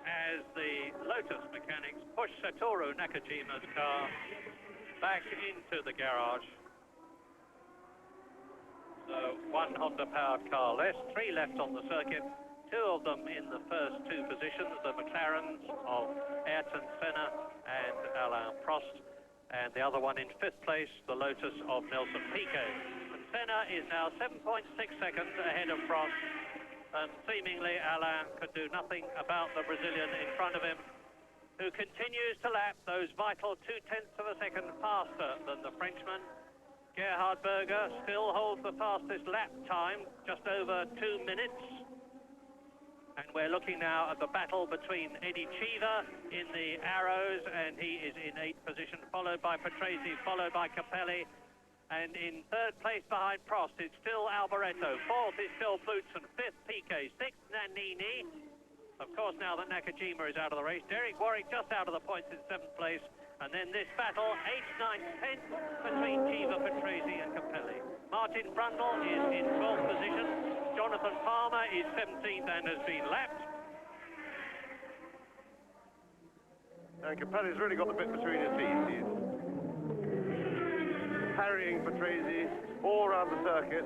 As the Lotus mechanics push Satoru Nakajima's car back into the garage. So one Honda-powered car less, 3 left on the circuit, 2 of them in the first 2 positions, the McLarens of Ayrton Senna and Alain Prost, and the other one in 5th place, the Lotus of Nelson Piquet. And Senna is now 7.6 seconds ahead of Prost, and seemingly Alain could do nothing about the Brazilian in front of him. who continues to lap those vital 0.2 of a second faster than the Frenchman. Gerhard Berger still holds the fastest lap time, just over 2 minutes. And we're looking now at the battle between Eddie Cheever in the arrows, and he is in 8th position, followed by Patrese, followed by Capelli. And in 3rd place behind Prost, it's still Alboreto. 4th is still Boutsen. 5th, Piquet. 6th, Nannini. Of course, now that Nakajima is out of the race, Derek Warwick just out of the points in 7th place. And then this battle, 8th, 9th, 10th, between Cheever, Patrese and Capelli. Martin Brundle is in 12th position. Jonathan Palmer is 17th and has been lapped. And Capelli's really got the bit between his teeth. He's harrying Patrese all around the circuit.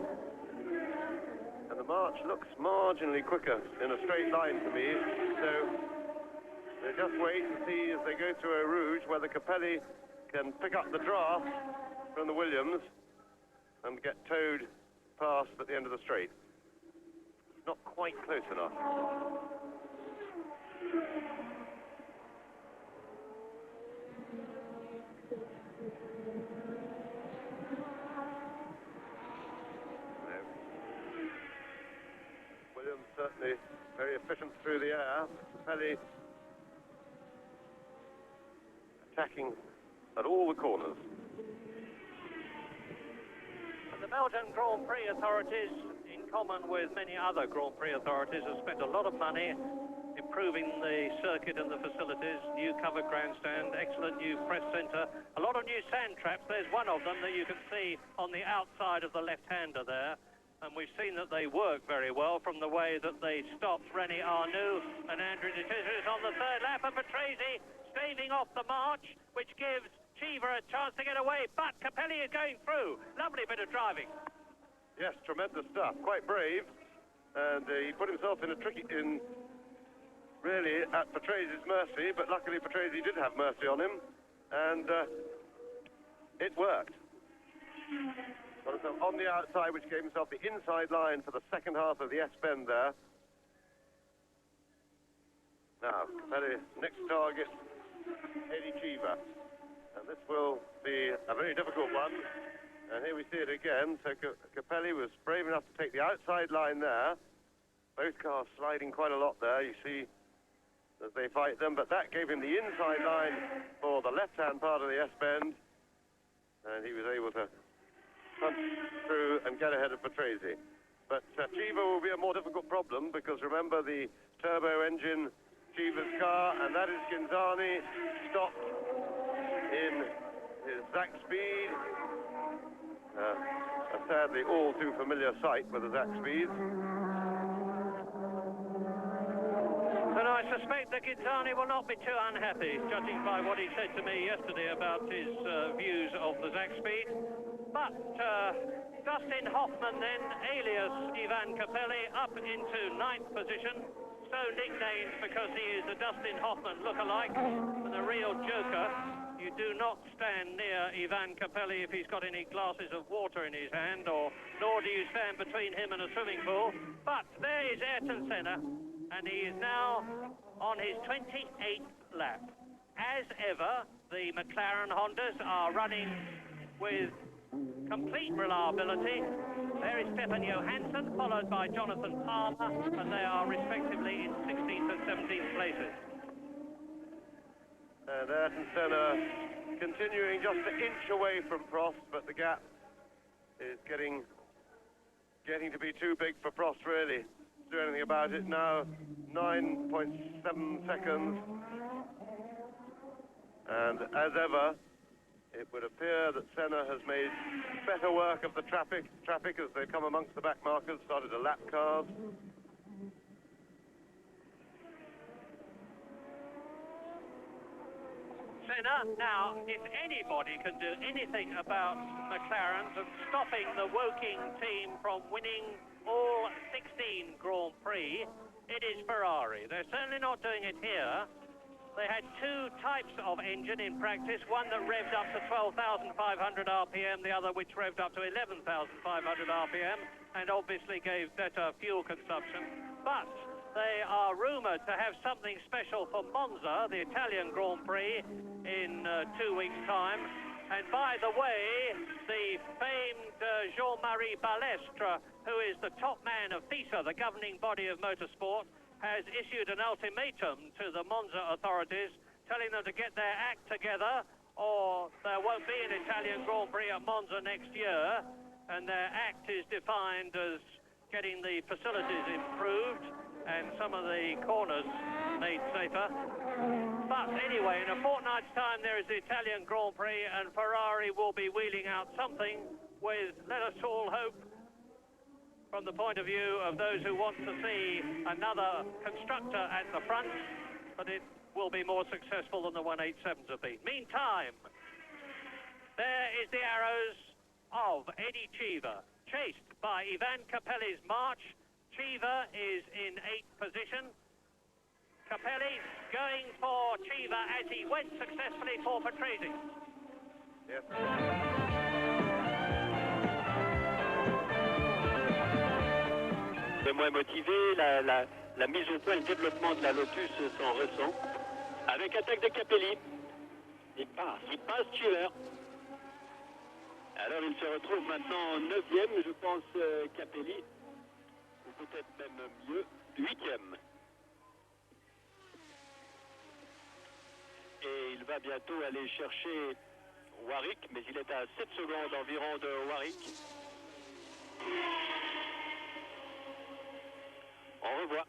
And the march looks marginally quicker in a straight line to me. So they just wait and see as they go to Eau Rouge whether Capelli can pick up the draft from the Williams and get towed past at the end of the straight. Not quite close enough. Williams certainly very efficient through the air. Capelli attacking at all the corners. And the Belgian Grand Prix authorities, in common with many other Grand Prix authorities, have spent a lot of money improving the circuit and the facilities, new covered grandstand, excellent new press centre, a lot of new sand traps. There's one of them that you can see on the outside of the left-hander there. And we've seen that they work very well from the way that they stopped René Arnoux and Andrew de Tizeris on the 3rd lap, and Patrese staving off the march, which gives Cheever a chance to get away, but Capelli is going through. Lovely bit of driving. Yes, tremendous stuff. Quite brave. And he put himself in a really at Patrese's mercy, but luckily Patrese did have mercy on him, and it worked. Got himself on the outside, which gave himself the inside line for the second half of the S-bend there. Now, Capelli, next target, Eddie Cheever. And this will be a very difficult one. And here we see it again. So Capelli was brave enough to take the outside line there. Both cars sliding quite a lot there. You see as they fight them. But that gave him the inside line for the left-hand part of the S-bend. And he was able to punch through and get ahead of Patrese. But Cheever will be a more difficult problem because remember the turbo engine Cheever's car, and that is Ginzani stopped in his Zach Speed. A sadly all too familiar sight with the Zach Speeds. And I suspect that Ginzani will not be too unhappy, judging by what he said to me yesterday about his views of the Zach Speed. But Dustin Hoffman then, alias Ivan Capelli, up into 9th position. So nicknamed because he is a Dustin Hoffman look-alike and a real joker. You do not stand near Ivan Capelli if he's got any glasses of water in his hand, nor do you stand between him and a swimming pool. But there is Ayrton Senna, and he is now on his 28th lap. As ever, the McLaren-Hondas are running with complete reliability. There is Stefan Johansson, followed by Jonathan Palmer, and they are respectively in 16th and 17th places. And Ayrton Senna continuing just an inch away from Prost, but the gap is getting to be too big for Prost, really, to do anything about it. Now 9.7 seconds. And as ever, it would appear that Senna has made better work of the traffic as they come amongst the back markers, started to lap cars. Senna, now, if anybody can do anything about McLaren's and stopping the Woking team from winning all 16 Grand Prix, it is Ferrari. They're certainly not doing it here. They had two types of engine in practice, one that revved up to 12,500 RPM, the other which revved up to 11,500 RPM, and obviously gave better fuel consumption. But they are rumoured to have something special for Monza, the Italian Grand Prix, in 2 weeks' time. And by the way, the famed Jean-Marie Balestre, who is the top man of FISA, the governing body of motorsport, has issued an ultimatum to the Monza authorities, telling them to get their act together, or there won't be an Italian Grand Prix at Monza next year. And their act is defined as getting the facilities improved and some of the corners made safer. But anyway, in a fortnight's time there is the Italian Grand Prix, and Ferrari will be wheeling out something with, let us all hope, from the point of view of those who want to see another constructor at the front, but it will be more successful than the 187s have been. Meantime, there is the arrows of Eddie Cheever, chased by Ivan Capelli's March. Cheever is in 8th position. Capelli going for Cheever as he went successfully for Patrese. Yes. C'est moins motivé, la mise au point, le développement de la Lotus s'en ressent. Avec attaque de Capelli. Il passe Cheever. Alors il se retrouve maintenant en 9e, je pense, Capelli. Ou peut-être même mieux, 8e. Et il va bientôt aller chercher Warwick, mais il est à 7 secondes environ de Warwick. On revoit.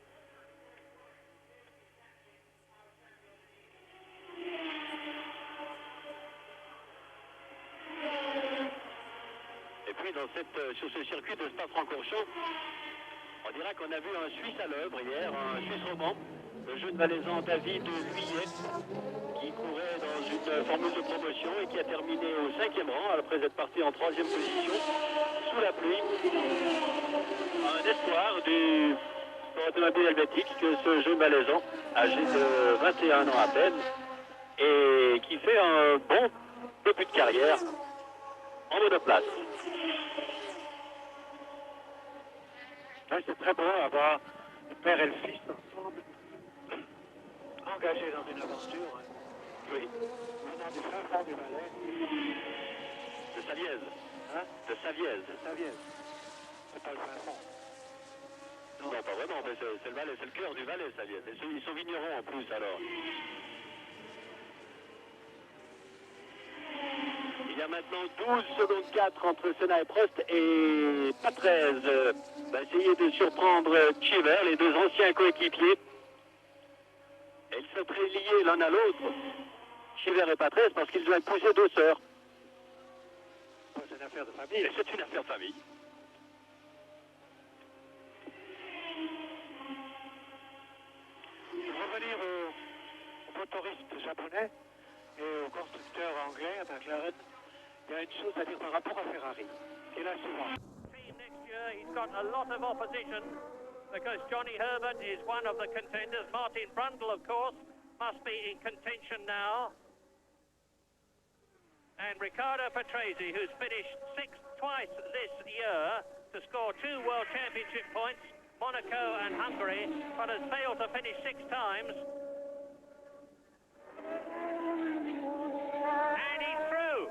Et puis sur ce circuit de Spa-Francorchamps, on dira qu'on a vu un Suisse à l'œuvre hier, un Suisse roman, le jeune valaisan David Huillet, qui courait dans une formule de promotion et qui a terminé au 5e rang après être parti en 3e position sous la pluie. Un espoir du sport automobile helvétique que ce jeune valaisan, âgé de 21 ans à peine, et qui fait un bon début de carrière en monoplace. C'est très beau avoir le père et le fils ensemble, engagés dans une aventure. Oui. Venant du fin fond du Valais. De Savièse. Hein? De Savièse. De Savièse. C'est pas le fin fond. Non, pas vraiment, mais c'est le Valais, c'est le cœur du Valais, Savièse. Ils sont vignerons en plus, alors. Il y a maintenant 12 secondes 4 entre Senna et Prost, et Patrese va essayer de surprendre Cheever, les deux anciens coéquipiers. Et ils sont très liés l'un à l'autre, Cheever et Patrese, parce qu'ils ont épousé 2 sœurs. C'est une affaire de famille. Et c'est une affaire de famille. Pour revenir aux motoristes japonais et aux constructeurs anglais à McLaren, il y a une chose à dire par rapport à Ferrari, qui est la suivante. Next year he's got a lot of opposition because Johnny Herbert is one of the contenders. Martin Brundle, of course, must be in contention now. And Riccardo Patrese, who's finished 6th twice this year to score 2 World Championship points, Monaco and Hungary, but has failed to finish 6 times. And he's through.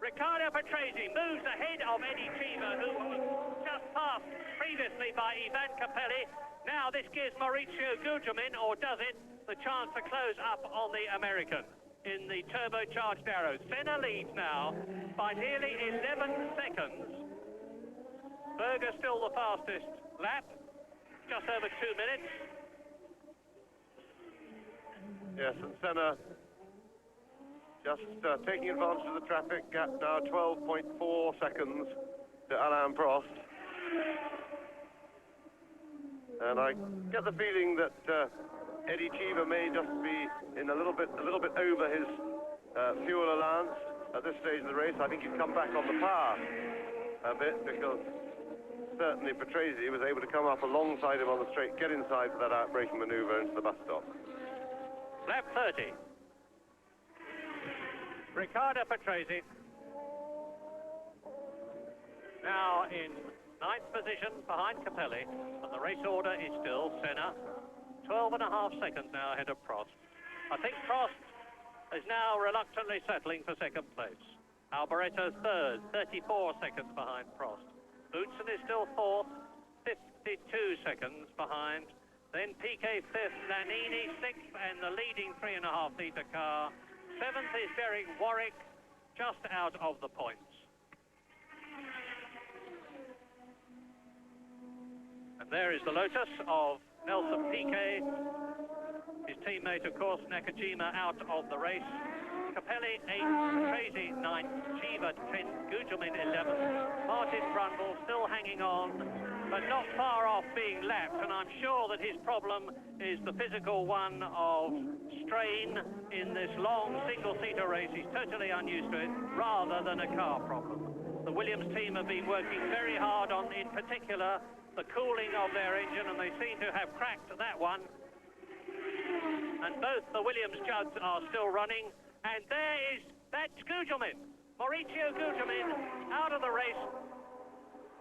Riccardo Patrese moves ahead of Eddie Cheever, who was just passed previously by Ivan Capelli. Now this gives Maurizio Gugelmin, or does it, the chance to close up on the American in the turbocharged arrows. Senna leads now by nearly 11 seconds. Berger still the fastest lap, just over 2 minutes. Yes, and Senna just taking advantage of the traffic gap now, 12.4 seconds to Alain Prost. And I get the feeling that Eddie Cheever may just be in a little bit over his fuel allowance at this stage of the race. I think he's come back on the power a bit, because certainly Patrese was able to come up alongside him on the straight, get inside for that outbraking manoeuvre into the bus stop. Lap 30. Riccardo Patrese now in 9th position behind Capelli, and the race order is still Senna, 12.5 seconds now ahead of Prost. I think Prost is now reluctantly settling for 2nd place. Alboreto 3rd, 34 seconds behind Prost. Boutsen is still 4th, 52 seconds behind. Then Piquet 5th, Nannini 6th, and the leading 3.5-litre car. 7th is Derek Warwick, just out of the points. And there is the Lotus of Nelson Piquet. His teammate, of course, Nakajima, out of the race. Capelli 8th, Tracy 9th, Cheever 10th, Gugelmin 11th, Martin Brundle still hanging on, but not far off being lapped, and I'm sure that his problem is the physical one of strain in this long single-seater race. He's totally unused to it, rather than a car problem. The Williams team have been working very hard on, in particular, the cooling of their engine, and they seem to have cracked that one. And both the Williams jugs are still running. And that's Gugelmin, Mauricio Gugelmin, out of the race.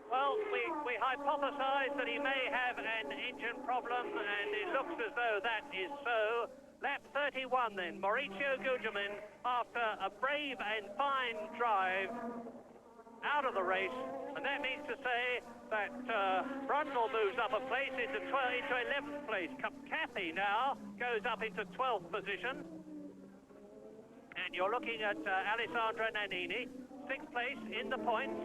Well, we hypothesized that he may have an engine problem, and it looks as though that is so. Lap 31 then, Mauricio Gugelmin, after a brave and fine drive, out of the race. And that means to say that Brundle moves up a place into 11th place. Cathy now goes up into 12th position. And you're looking at Alessandro Nannini, 6th place in the points.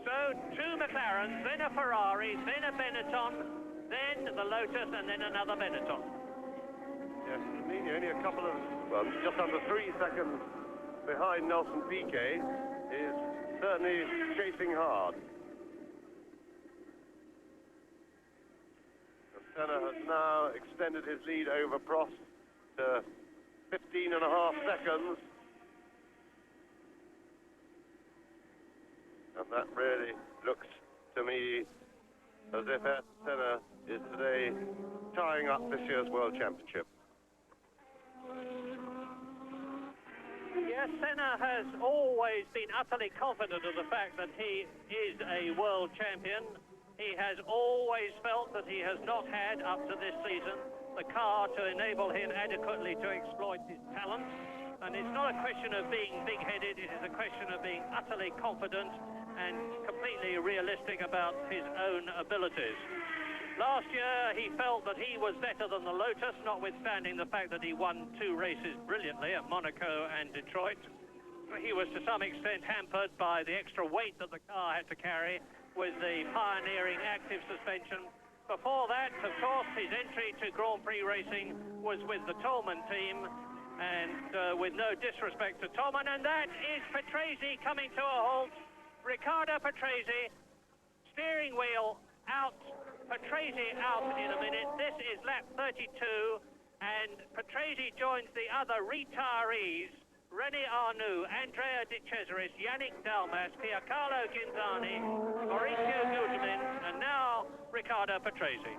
So 2 McLarens, then a Ferrari, then a Benetton, then the Lotus, and then another Benetton. Yes, Nannini only a couple of, well, just under 3 seconds behind Nelson Piquet, is certainly chasing hard. And Senna has now extended his lead over Prost to 15.5 seconds. And that really looks to me as if Senna is today tying up this year's World Championship. Yes, Senna has always been utterly confident of the fact that he is a world champion. He has always felt that he has not had, up to this season, the car to enable him adequately to exploit his talent. And it's not a question of being big-headed, it is a question of being utterly confident and completely realistic about his own abilities. Last year, he felt that he was better than the Lotus, notwithstanding the fact that he won 2 races brilliantly at Monaco and Detroit. He was to some extent hampered by the extra weight that the car had to carry with the pioneering active suspension. Before that, of course, his entry to Grand Prix racing was with the Toleman team, and with no disrespect to Toleman, and that is Patrese coming to a halt. Riccardo Patrese, steering wheel out, Patrese out in a minute. This is lap 32, and Patrese joins the other retirees, René Arnoux, Andrea De Cesaris, Yannick Dalmas, Giancarlo Ghinzani, Mauricio Gugelmin, and now Riccardo Patrese.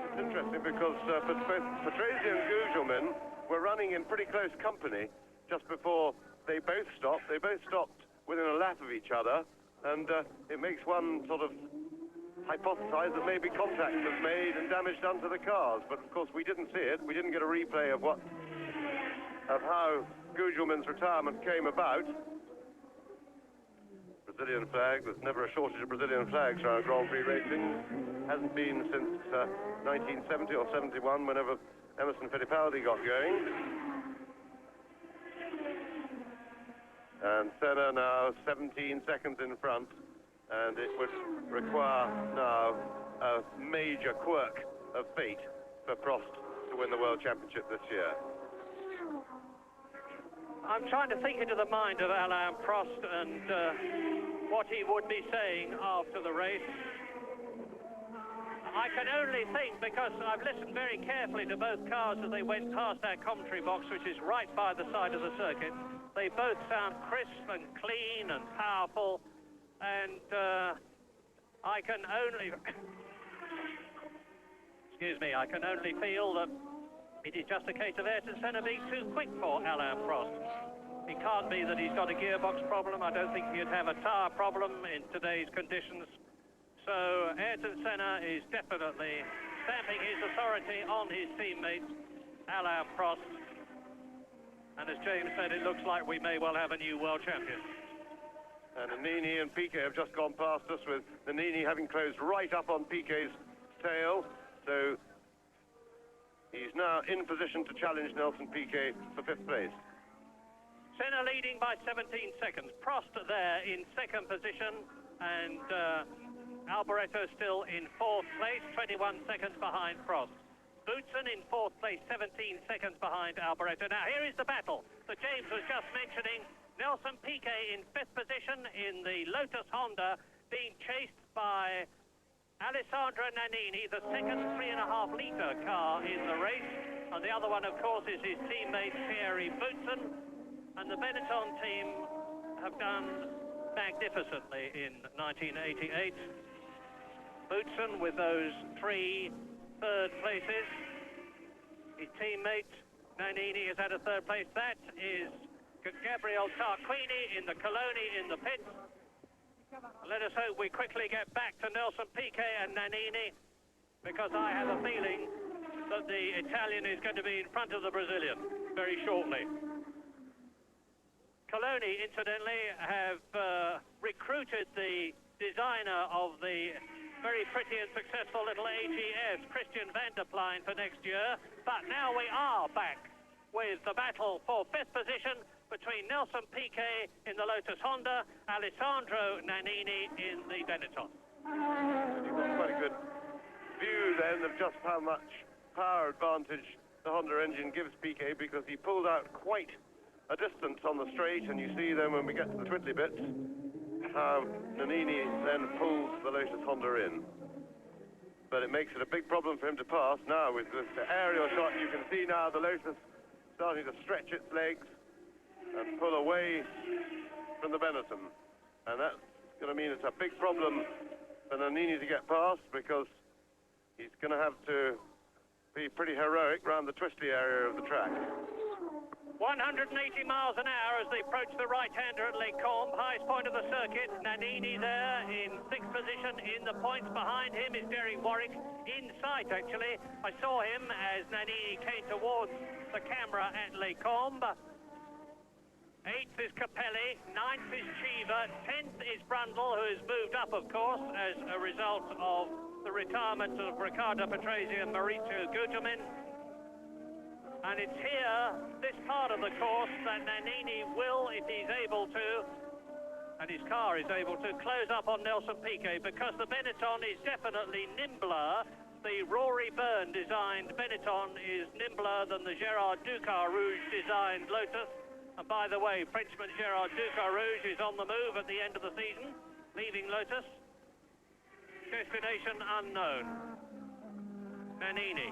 It's interesting because both Patrese and Gugelmin were running in pretty close company just before they both stopped. They both stopped within a lap of each other, and it makes one sort of hypothesize that maybe contact was made and damage done to the cars. But of course we didn't see it. We didn't get a replay of how Gugelmin's retirement came about. Brazilian flag. There's never a shortage of Brazilian flags around Grand Prix racing. Hasn't been since 1970 or 71, whenever Emerson Fittipaldi got going. And Senna now 17 seconds in front, and it would require now a major quirk of fate for Prost to win the World Championship this year. I'm trying to think into the mind of Alain Prost and what he would be saying after the race. I can only think, because I've listened very carefully to both cars as they went past our commentary box, which is right by the side of the circuit. They both sound crisp and clean and powerful, and I can only excuse me, I can only feel that it is just a case of Ayrton Senna being too quick for Alain Prost. It can't be that he's got a gearbox problem. I don't think he'd have a tyre problem in today's conditions. So Ayrton Senna is definitely stamping his authority on his teammate, Alain Prost. And as James said, it looks like we may well have a new world champion. And Nannini and Piquet have just gone past us, with Nannini having closed right up on Piquet's tail. So he's now in position to challenge Nelson Piquet for 5th place. Senna leading by 17 seconds. Prost there in 2nd position, and Alboreto still in 4th place, 21 seconds behind Prost. Boutsen in 4th place, 17 seconds behind Alboreto. Now here is the battle that James was just mentioning. Nelson Piquet in 5th position in the Lotus Honda, being chased by Alessandro Nannini, the second 3.5-litre car in the race. And the other one, of course, is his teammate Thierry Boutsen. And the Benetton team have done magnificently in 1988. Boutsen with those 3 third places. His teammate Nannini has had a 3rd place. That is Gabriel Tarquini in the Coloni in the pits. Let us hope we quickly get back to Nelson Piquet and Nannini, because I have a feeling that the Italian is going to be in front of the Brazilian very shortly. Coloni, incidentally, have recruited the designer of the very pretty and successful little AGS, Christian van der Plein, for next year. But now we are back with the battle for 5th position between Nelson Piquet in the Lotus Honda, Alessandro Nannini in the Benetton. You've got quite a good view then of just how much power advantage the Honda engine gives Piquet, because he pulled out quite a distance on the straight, and you see then when we get to the twiddly bits how Nannini then pulls the Lotus Honda in. But it makes it a big problem for him to pass. Now with this aerial shot, you can see now the Lotus starting to stretch its legs and pull away from the Benetton. And that's going to mean it's a big problem for Nannini to get past, because he's going to have to be pretty heroic around the twisty area of the track. 180 miles an hour as they approach the right-hander at Les Combes, highest point of the circuit. Nannini there in 6th position. In the points behind him is Derek Warwick, in sight actually. I saw him as Nannini came towards the camera at Les Combes. 8th is Capelli, 9th is Cheever, 10th is Brundle, who has moved up, of course, as a result of the retirement of Riccardo Patrese and Maurizio Gugelmin. And it's here, this part of the course, that Nannini will, if he's able to, and his car is able to, close up on Nelson Piquet, because the Benetton is definitely nimbler. The Rory Byrne designed Benetton is nimbler than the Gérard Ducar-Rouge designed Lotus. And by the way, Frenchman Gérard Ducar-Rouge is on the move at the end of the season, leaving Lotus. Destination unknown. Nannini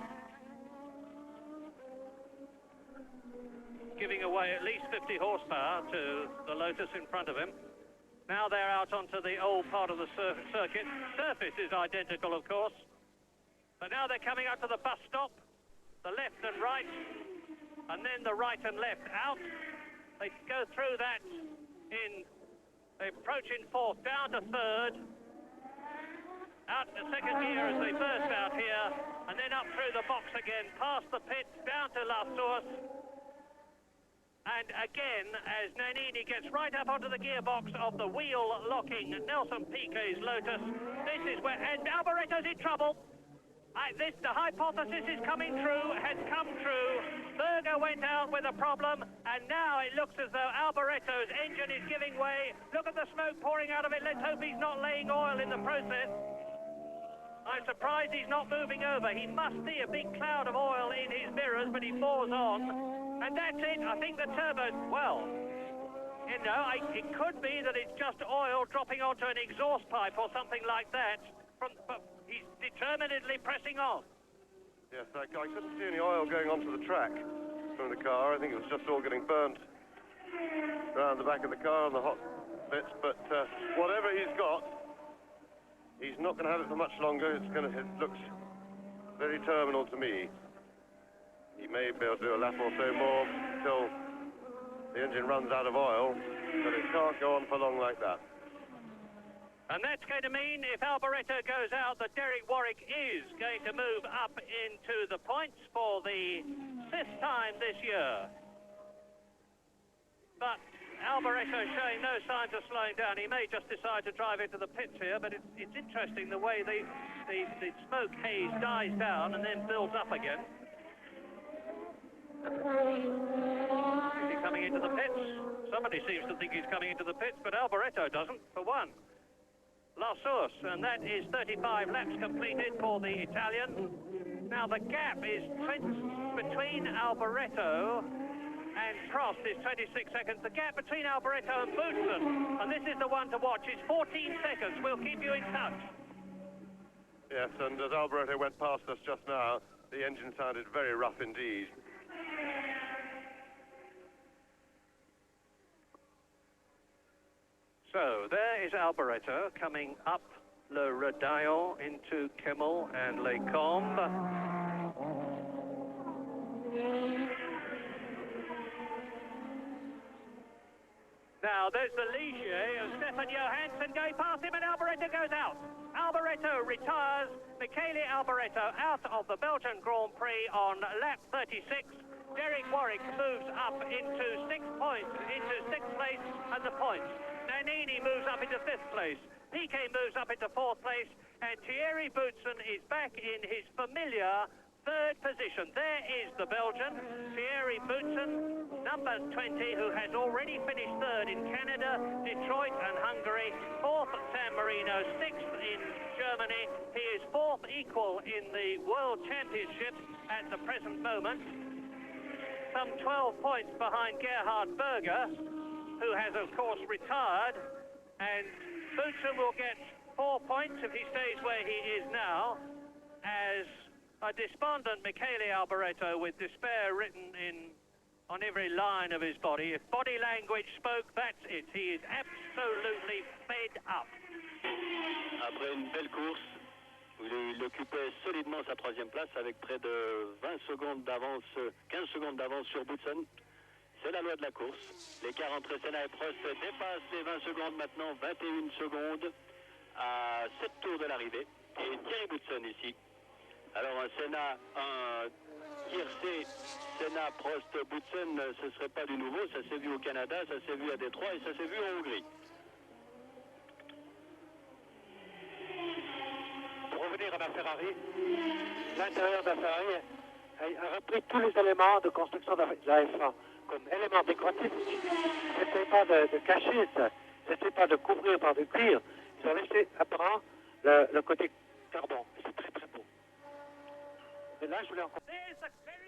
giving away at least 50 horsepower to the Lotus in front of him. Now they're out onto the old part of the circuit. Surface is identical, of course. But now they're coming up to the bus stop, the left and right, and then the right and left out. They go through that they approach in 4th, down to 3rd, out in the 2nd gear as they burst out here, and then up through the box again, past the pits, down to La Source. And again, as Nannini gets right up onto the gearbox of the wheel-locking Nelson Piquet's Lotus, this is where, and Alboreto's in trouble. The hypothesis is coming true, has come true. Berger went out with a problem, and now it looks as though Alboreto's engine is giving way. Look at the smoke pouring out of it. Let's hope he's not laying oil in the process. I'm surprised he's not moving over. He must see a big cloud of oil in his mirrors, but he pours on. And that's it. I think the turbo, well, you know, it could be that it's just oil dropping onto an exhaust pipe or something like that. But he's determinedly pressing on. Yes, I couldn't see any oil going onto the track from the car. I think it was just all getting burnt around the back of the car on the hot bits. But whatever he's got, he's not going to have it for much longer. It looks very terminal to me. He may be able to do a lap or so more until the engine runs out of oil, but it can't go on for long like that. And that's going to mean if Alboreto goes out, that Derek Warwick is going to move up into the points for the 5th time this year. But Alboreto showing no signs of slowing down. He may just decide to drive into the pits here, but it's interesting the way the smoke haze dies down and then builds up again. Is he coming into the pits? Somebody seems to think he's coming into the pits, but Alboreto doesn't, for one. La Source, and that is 35 laps completed for the Italian. Now the gap is between Alboreto and Prost is 26 seconds. The gap between Alboreto and Boutsen, and this is the one to watch, is 14 seconds. We'll keep you in touch. Yes, and as Alboreto went past us just now, the engine sounded very rough indeed. So there is Alboreto coming up Le Redaillon into Kemmel and Les Combes. Now there's the Ligier of Stefan Johansson going past him, and Alboreto goes out. Alboreto retires. Michele Alboreto out of the Belgian Grand Prix on lap 36. Derek Warwick moves up into 6th place and the points. Nannini moves up into 5th place. Piquet moves up into 4th place, and Thierry Boutsen is back in his familiar 3rd position. There is the Belgian, Thierry Boutsen, number 20, who has already finished 3rd in Canada, Detroit and Hungary, 4th at San Marino, 6th in Germany. He is 4th equal in the World Championship at the present moment. Some 12 points behind Gerhard Berger, who has, of course, retired. And Boutsen will get 4 points if he stays where he is now, as a despondent Michele Alboreto with despair written on every line of his body. If body language spoke, that's it. He is absolutely fed up. Après une belle course, où il occupait solidement sa 3e place avec près de 20 secondes d'avance, 15 secondes d'avance sur Boutsen. C'est la loi de la course. L'écart entre Senna et Prost dépasse les 20 secondes maintenant, 21 secondes à 7 tours de l'arrivée. Et Thierry Boutsen ici. Alors un Senna, un tiercé, Senna, Prost, Boutsen, ce ne serait pas du nouveau. Ça s'est vu au Canada, ça s'est vu à Détroit et ça s'est vu en Hongrie. Pour revenir à la Ferrari, l'intérieur de la Ferrari a repris tous les éléments de construction de la F1 comme élément décoratif. C'était pas de cacher ça, c'était pas de couvrir par du cuir. Ils ont laissé apparent le côté carbone. C'est très très beau. Et là, je voulais encore...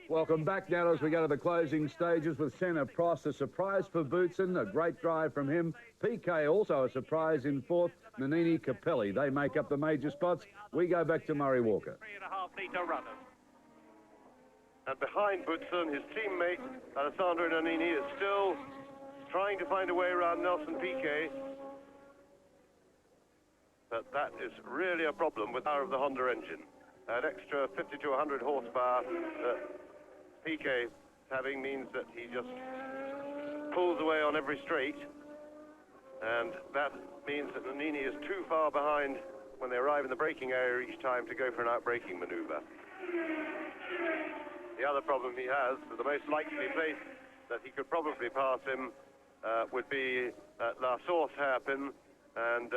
Welcome back now as we go to the closing stages with Senna. Prost, a surprise for Boutsen, a great drive from him. Piquet also a surprise in 4th. Nannini, Capelli, they make up the major spots. We go back to Murray Walker. 3.5 litre runners. And behind Boutsen, his teammate Alessandro Nannini is still trying to find a way around Nelson Piquet. But that is really a problem with the power of the Honda engine. That extra 50 to 100 horsepower that Piquet having means that he just pulls away on every straight, and that means that Nannini is too far behind when they arrive in the braking area each time to go for an out-braking maneuver. The other problem he has, the most likely place that he could probably pass him would be at La Source hairpin, and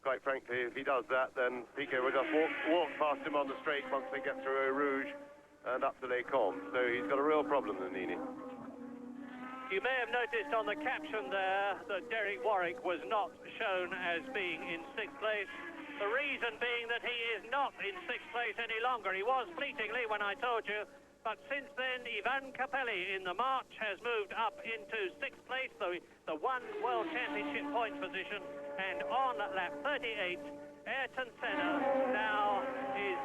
quite frankly, if he does that, then Piquet will just walk past him on the straight once they get through Eau Rouge and up to Les Combes. So he's got a real problem, Nannini. You may have noticed on the caption there that Derek Warwick was not shown as being in 6th place. The reason being that he is not in 6th place any longer. He was fleetingly when I told you, but since then Ivan Capelli in the March has moved up into 6th place, the one World Championship points position, and on lap 38, Ayrton Senna now is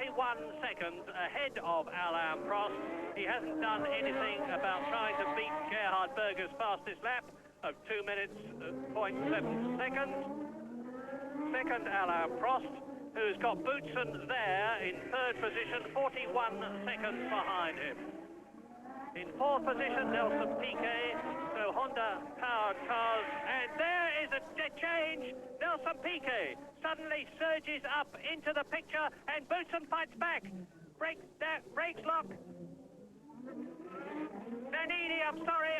21 seconds ahead of Alain Prost. He hasn't done anything about trying to beat Gerhard Berger's fastest lap of 2 minutes, 0.7 seconds. Second, Alain Prost, who's got Boutsen there in 3rd position, 41 seconds behind him. In 4th position, Nelson Piquet. So Honda-powered cars, and there is a change. Nelson Piquet suddenly surges up into the picture, and Boutsen fights back. Brakes lock. Nannini, I'm sorry,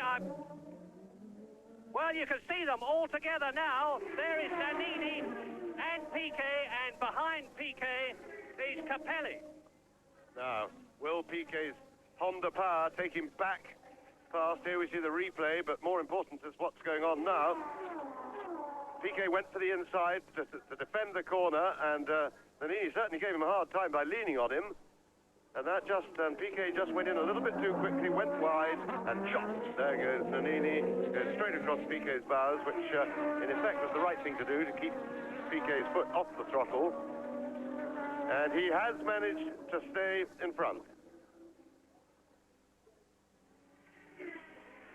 well, you can see them all together now. There is Nannini and Piquet, and behind Piquet is Capelli. Now, will Piquet's Honda power take him back past? Here we see the replay, but more important is what's going on now. Piquet went for the inside to defend the corner, and Nannini certainly gave him a hard time by leaning on him. And Piquet just went in a little bit too quickly, went wide, and chopped. There goes Nannini, goes straight across Piquet's bows, which in effect was the right thing to do to keep Piquet's foot off the throttle. And he has managed to stay in front.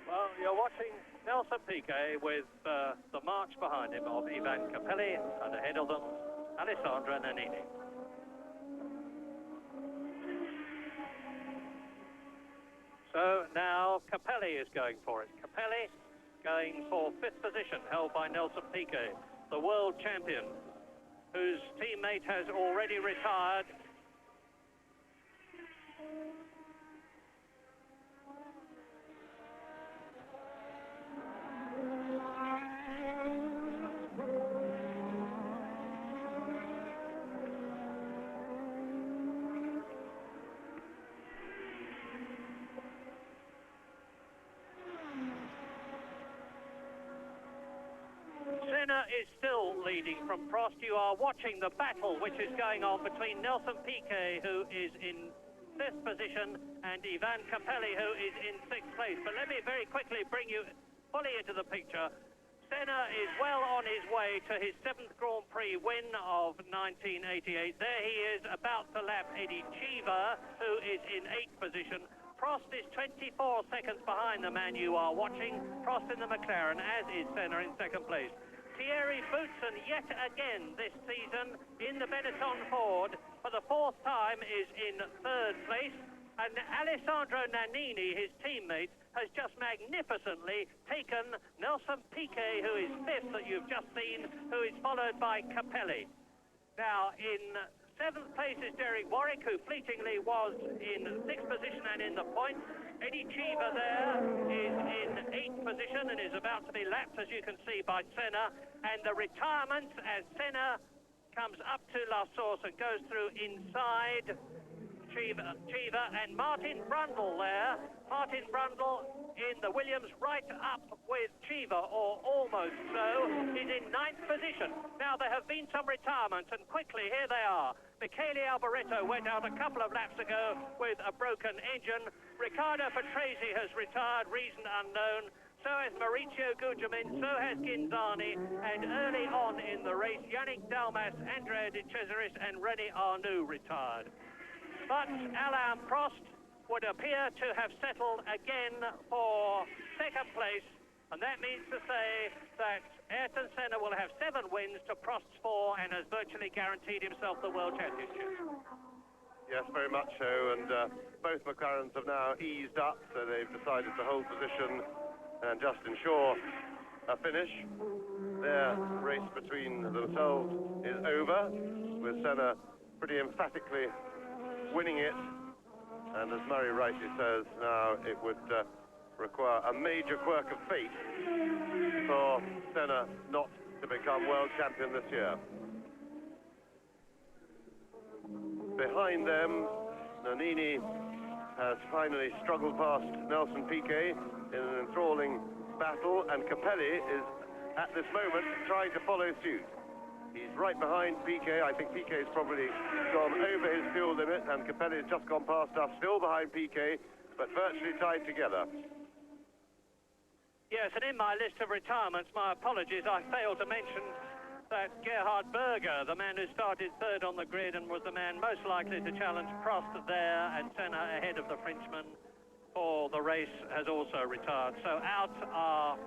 Well, you're watching Nelson Piquet with the march behind him of Ivan Capelli, and ahead of them, Alessandro Nannini. So now Capelli is going for it. Capelli going for 5th position, held by Nelson Piquet, the world champion, whose teammate has already retired. Senna is still leading from Prost. You are watching the battle which is going on between Nelson Piquet, who is in 5th position, and Ivan Capelli, who is in 6th place. But let me very quickly bring you fully into the picture. Senna is well on his way to his 7th Grand Prix win of 1988. There he is, about to lap Eddie Cheever, who is in 8th position. Prost is 24 seconds behind the man you are watching. Prost in the McLaren, as is Senna in 2nd place. Thierry Boutsen, yet again this season in the Benetton Ford, for the 4th time is in 3rd place. And Alessandro Nannini, his teammate, has just magnificently taken Nelson Piquet, who is 5th that you've just seen, who is followed by Capelli. Now, in 7th place is Derek Warwick, who fleetingly was in 6th position and in the points. Eddie Cheever there is in 8th position and is about to be lapped, as you can see, by Senna. And the retirements as Senna comes up to La Source and goes through inside Cheever and Martin Brundle there. Martin Brundle in the Williams right up with Cheever, or almost so, is in 9th position. Now, there have been some retirements, and quickly, here they are. Michele Alboreto went out a couple of laps ago with a broken engine. Riccardo Patrese has retired, reason unknown. So has Maurizio Gugelmin, so has Ghinzani, and early on in the race, Yannick Dalmas, Andrea De Cesaris, and René Arnoux retired. But Alain Prost would appear to have settled again for 2nd place, and that means to say that Ayrton Senna will have 7 wins to Prost's 4 and has virtually guaranteed himself the World Championship. Yes, very much so, and both McLarens have now eased up, so they've decided to hold position and just ensure a finish. Their race between themselves is over, with Senna pretty emphatically winning it. And as Murray rightly says, now it would require a major quirk of fate for Senna not to become world champion this year. Behind them, Nannini has finally struggled past Nelson Piquet in an enthralling battle, and Capelli is, at this moment, trying to follow suit. He's right behind Piquet. I think Piquet's probably gone over his fuel limit, and Capelli has just gone past us, still behind Piquet, but virtually tied together. Yes, and in my list of retirements, my apologies, I failed to mention that Gerhard Berger, the man who started 3rd on the grid and was the man most likely to challenge Prost there, and Senna ahead of the Frenchman for the race, has also retired. So out are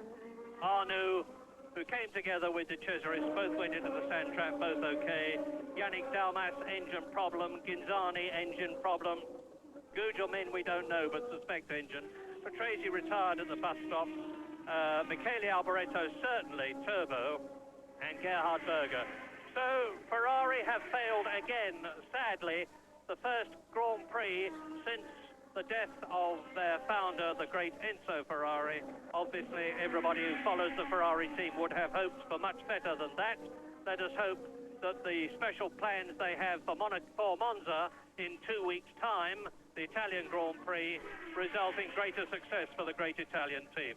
Arnoux, who came together with De Cesaris, both went into the sand trap, both okay. Yannick Dalmas, engine problem. Ghinzani, engine problem. Gugelmin, we don't know, but suspect engine. Patrese retired at the bus stop. Michele Alboreto certainly turbo, and Gerhard Berger. So Ferrari have failed again, sadly, the first Grand Prix since the death of their founder, the great Enzo Ferrari. Obviously, everybody who follows the Ferrari team would have hoped for much better than that. Let us hope that the special plans they have for Monza in 2 weeks' time, the Italian Grand Prix, result in greater success for the great Italian team.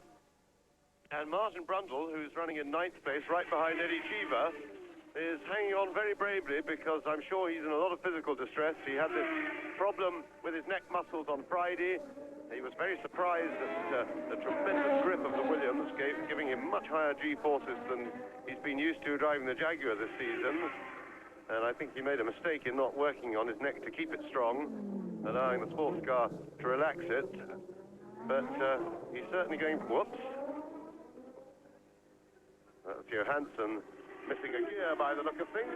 And Martin Brundle, who's running in 9th place, right behind Eddie Cheever, is hanging on very bravely because I'm sure he's in a lot of physical distress. He had this problem with his neck muscles on Friday. He was very surprised at the tremendous grip of the Williams, giving him much higher G-forces than he's been used to driving the Jaguar this season. And I think he made a mistake in not working on his neck to keep it strong, allowing the sports car to relax it. But he's certainly going, whoops. That's Johansson missing a gear by the look of things.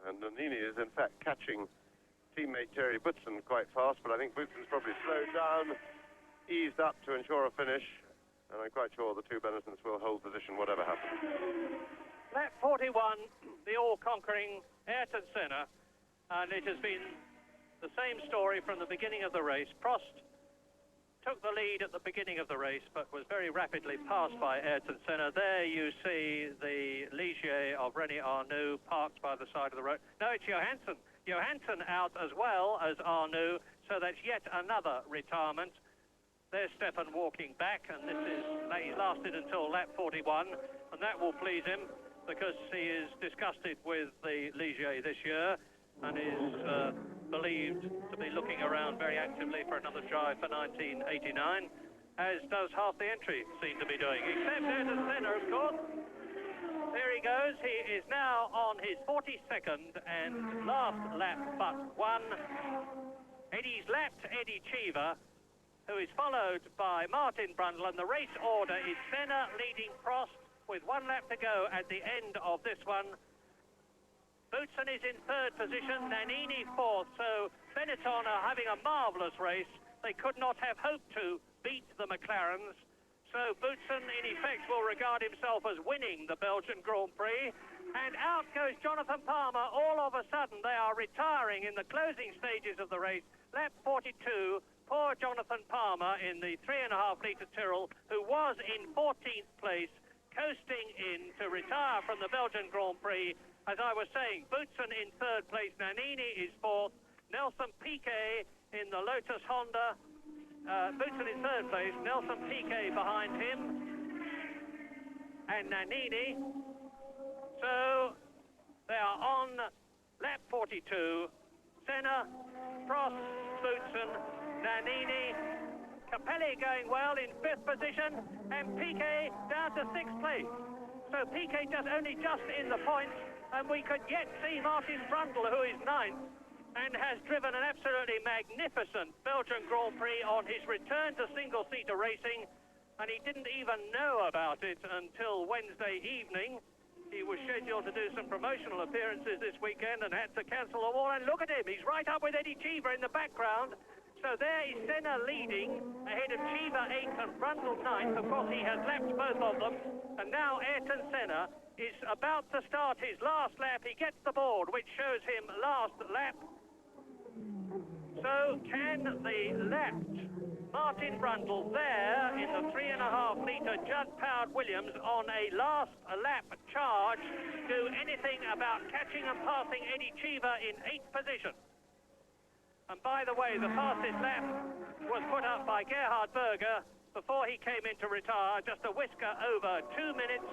And Nannini is in fact catching teammate Terry Boutsen quite fast, but I think Boutsen's probably slowed down, eased up to ensure a finish, and I'm quite sure the two Benisons will hold position whatever happens. Lap 41, the all-conquering Ayrton Senna, and it has been the same story from the beginning of the race. Prost took the lead at the beginning of the race, but was very rapidly passed by Ayrton Senna. There you see the Ligier of René Arnoux parked by the side of the road. No, it's Johansson. Johansson out as well as Arnoux, so that's yet another retirement. There's Stefan walking back, and he lasted until lap 41, and that will please him because he is disgusted with the Ligier this year and is believed to be looking around very actively for another drive for 1989, as does half the entry seem to be doing, except Ayrton Senna, of course. There he goes. He is now on his 42nd and last lap but one. Eddie's lapped Eddie Cheever, who is followed by Martin Brundle, and the race order is Senna leading Prost with 1 lap to go at the end of this one. Boutsen is in 3rd position, Nannini 4th, so Benetton are having a marvellous race. They could not have hoped to beat the McLarens, so Boutsen in effect will regard himself as winning the Belgian Grand Prix. And out goes Jonathan Palmer. All of a sudden they are retiring in the closing stages of the race. Lap 42, poor Jonathan Palmer in the 3.5 litre Tyrrell, who was in 14th place, coasting in to retire from the Belgian Grand Prix. As I was saying, Boutsen in 3rd place, Nannini is 4th, Nelson Piquet in the Lotus Honda. Boutsen in 3rd place, Nelson Piquet behind him, and Nannini. So they are on lap 42. Senna, Prost, Boutsen, Nannini, Capelli going well in 5th position, and Piquet down to 6th place. So Piquet only just in the points, and we could yet see Martin Brundle, who is 9th, and has driven an absolutely magnificent Belgian Grand Prix on his return to single-seater racing, and he didn't even know about it until Wednesday evening. He was scheduled to do some promotional appearances this weekend and had to cancel them all, and look at him, he's right up with Eddie Cheever in the background. So there is Senna leading ahead of Cheever 8th and Brundle 9th. Of course, he has lapped both of them, and now Ayrton Senna is about to start his last lap. He gets the board, which shows him last lap. So can the lapped Martin Brundle there in the 3.5 litre jet-powered Williams on a last lap charge do anything about catching and passing Eddie Cheever in 8th position? And by the way, the fastest lap was put up by Gerhard Berger before he came in to retire, just a whisker over 2 minutes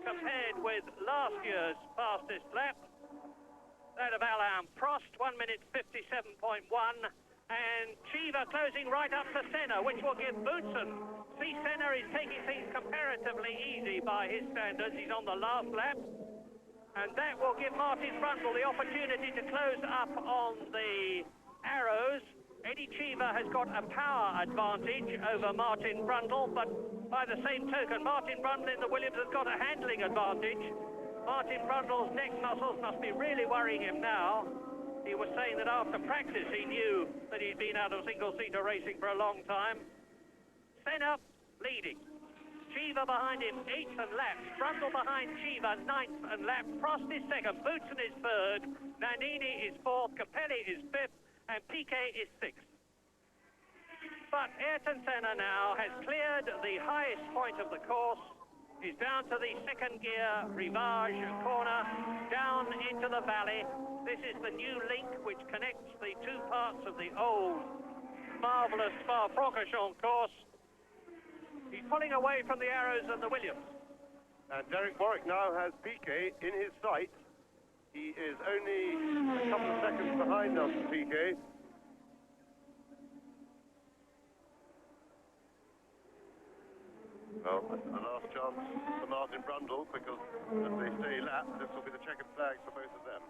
compared with last year's fastest lap. That of Alain Prost, 1 minute 57.1, and Cheever closing right up to Senna, which will give Boutsen. See, Senna is taking things comparatively easy by his standards. He's on the last lap, and that will give Martin Brundle the opportunity to close up on the arrows. Eddie Cheever has got a power advantage over Martin Brundle, but by the same token, Martin Brundle in the Williams has got a handling advantage. Martin Brundle's neck muscles must be really worrying him now. He was saying that after practice he knew that he'd been out of single-seater racing for a long time. Senna leading. Cheever behind him, 8th and lapped. Brundle behind Cheever, 9th and lapped. Prost is 2nd, Boutsen is 3rd, Nannini is 4th, Capelli is 5th, and Piquet is 6th. But Ayrton Senna now has cleared the highest point of the course. He's down to the 2nd gear, rivage corner, down into the valley. This is the new link which connects the two parts of the old, marvellous Spa-Francorchamps course. He's pulling away from the Arrows and the Williams. And Derek Warwick now has Piquet in his sight. He is only a couple of seconds behind Nelson Piquet. Well, a last chance for Martin Brundle, because as they stay lapped, this will be the checkered flag for both of them.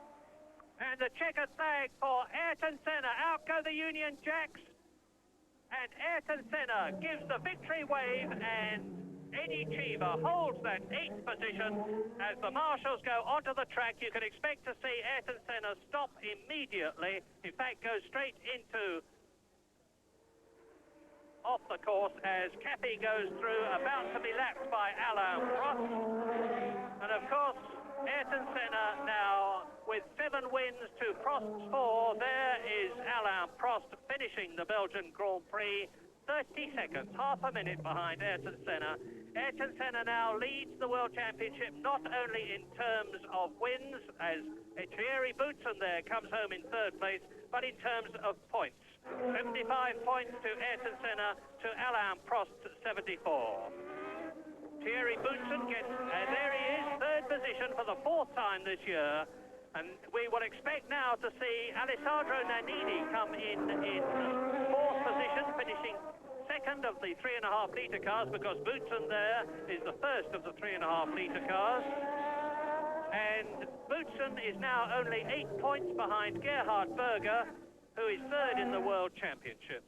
And the checkered flag for Ayrton Senna. Out go the Union Jacks. And Ayrton Senna gives the victory wave, and Eddie Cheever holds that 8th position. As the marshals go onto the track, you can expect to see Ayrton Senna stop immediately. In fact, go straight into off the course as Cappy goes through, about to be lapped by Alain Prost. And of course, Ayrton Senna now with 7 wins to Prost's 4. There is Alain Prost finishing the Belgian Grand Prix, 30 seconds, half a minute behind Ayrton Senna. Ayrton Senna now leads the World Championship not only in terms of wins, as Thierry Boutsen there comes home in 3rd place, but in terms of points. 75 points to Ayrton Senna, to Alain Prost 74. Thierry Boutsen gets, there he is, 3rd position for the 4th time this year. And we will expect now to see Alessandro Nannini come in 4th position, finishing 2nd of the 3.5 litre cars, because Boutsen there is the 1st of the 3.5 litre cars. And Boutsen is now only 8 points behind Gerhard Berger, who is 3rd in the World Championship.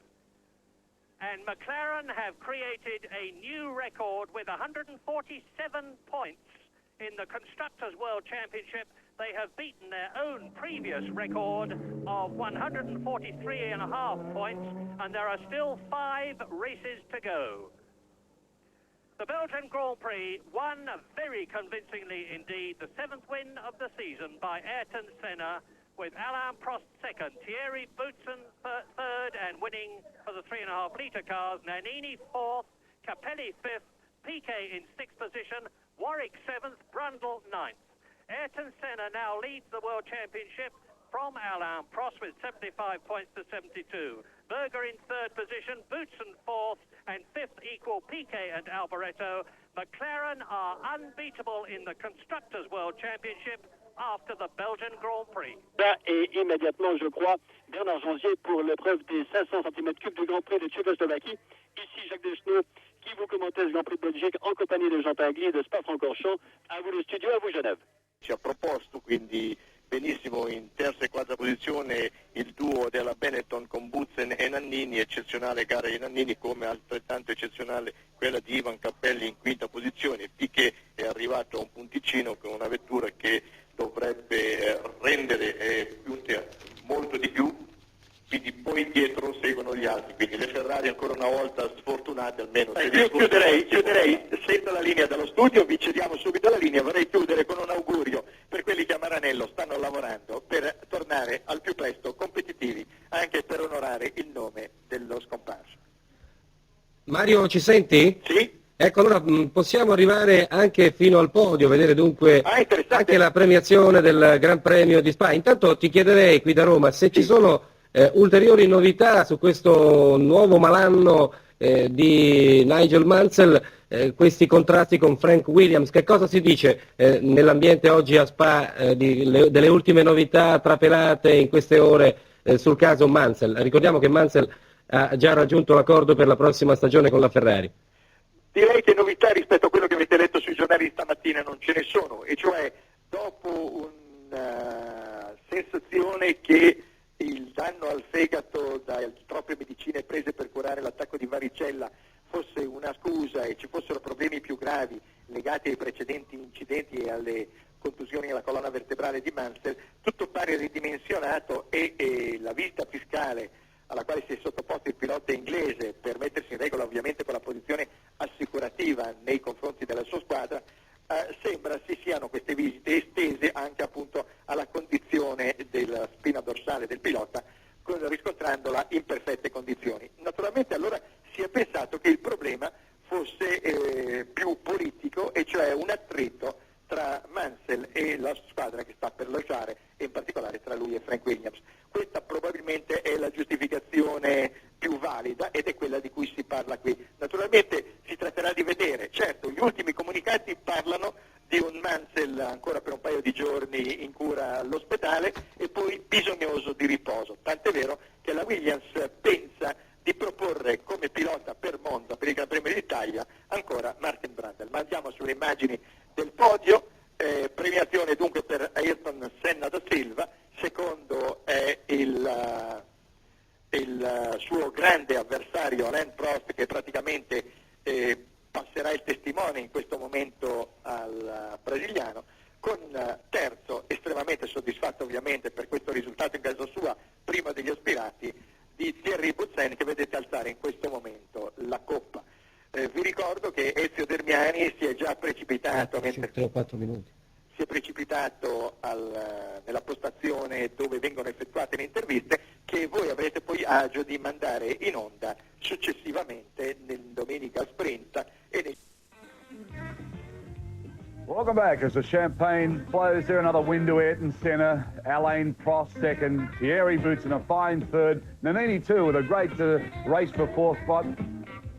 And McLaren have created a new record with 147 points in the Constructors' World Championship. They have beaten their own previous record of 143.5 points, and there are still 5 races to go. The Belgian Grand Prix won very convincingly indeed, the 7th win of the season by Ayrton Senna, with Alain Prost 2nd, Thierry Boutsen 3rd, and winning for the 3.5 litre cars, Nannini 4th, Capelli 5th, Piquet in 6th position, Warwick 7th, Brundle 9th. Ayrton Senna now leads the World Championship from Alain Prost with 75 points to 72. Berger in 3rd position, Boutsen 4th, and 5th equal Piquet and Alboreto. McLaren are unbeatable in the Constructors' World Championship after the Belgian Grand Prix. Et immédiatement, je crois, Bernard Janvier pour l'épreuve des 500 cm3 du Grand Prix de Tchécoslovaquie. Ici Jacques Deschenaux qui vous commentait ce Grand Prix de Belgique en compagnie de Jean Tinguy de Spa-Francorchamps. À vous le studio, à vous Genève. Ci ha proposto quindi benissimo in 3ª e 4ª posizione il duo della Benetton con Boutsen e Nannini, eccezionale gara di Nannini, come altrettanto eccezionale quella di Ivan Capelli in 5ª posizione. Piquet è arrivato a un punticino con una vettura che dovrebbe rendere punti molto di più, quindi poi dietro seguono gli altri, quindi le Ferrari ancora una volta sfortunate almeno. Io chiuderei senza la linea dallo studio, vi cediamo subito la linea, vorrei chiudere con un augurio per quelli che a Maranello stanno lavorando per tornare al più presto competitivi, anche per onorare il nome dello scomparso. Mario, ci senti? Sì. Ecco, allora possiamo arrivare anche fino al podio, vedere dunque anche la premiazione del Gran Premio di Spa. Intanto ti chiederei qui da Roma se ci sono ulteriori novità su questo nuovo malanno di Nigel Mansell, questi contrasti con Frank Williams. Che cosa si dice nell'ambiente oggi a Spa delle ultime novità trapelate in queste ore sul caso Mansell? Ricordiamo che Mansell ha già raggiunto l'accordo per la prossima stagione con la Ferrari. Direi che novità rispetto a quello che avete letto sui giornali stamattina non ce ne sono, e cioè dopo una sensazione che il danno al fegato da troppe medicine prese per curare l'attacco di varicella fosse una scusa e ci fossero problemi più gravi legati ai precedenti incidenti e alle contusioni alla colonna vertebrale di Mansell, tutto pare ridimensionato e la visita fiscale alla quale si è sottoposto il pilota inglese per mettersi in regola ovviamente con la posizione assicurativa nei confronti della sua squadra, sembra si siano queste visite estese anche appunto alla condizione della spina dorsale del pilota, riscontrandola in perfette condizioni. Naturalmente allora si è pensato che il problema fosse più politico, e cioè un attrito tra Mansell e la squadra che sta per lasciare, e in particolare tra lui e Frank Williams. Questa probabilmente è la giustificazione più valida ed è quella di cui si parla qui. Naturalmente si tratterà di vedere, certo gli ultimi comunicati parlano di un Mansell ancora per un paio di giorni in cura all'ospedale e poi bisognoso di riposo, tant'è vero che la Williams pensa di proporre come pilota per Monza, per il Gran Premio d'Italia, ancora Martin Brundle. Ma andiamo sulle immagini del podio, premiazione dunque per Ayrton Senna da Silva, secondo è il suo grande avversario Alain Prost, che praticamente passerà il testimone in questo momento al brasiliano, con terzo, estremamente soddisfatto ovviamente per questo risultato in casa sua, prima degli aspirati, di Thierry Boutsen, che vedete alzare in questo momento la coppa. Vi ricordo che Ezio Dermiani si è già precipitato, si è precipitato nella postazione dove vengono effettuate le interviste, che voi avrete poi agio di mandare in onda successivamente nel domenica sprint e nei... Welcome back as the champagne flows there. Another win to Ayrton Senna. Alain Prost second. Thierry Boutsen a fine third. Nannini too with a great race for fourth spot.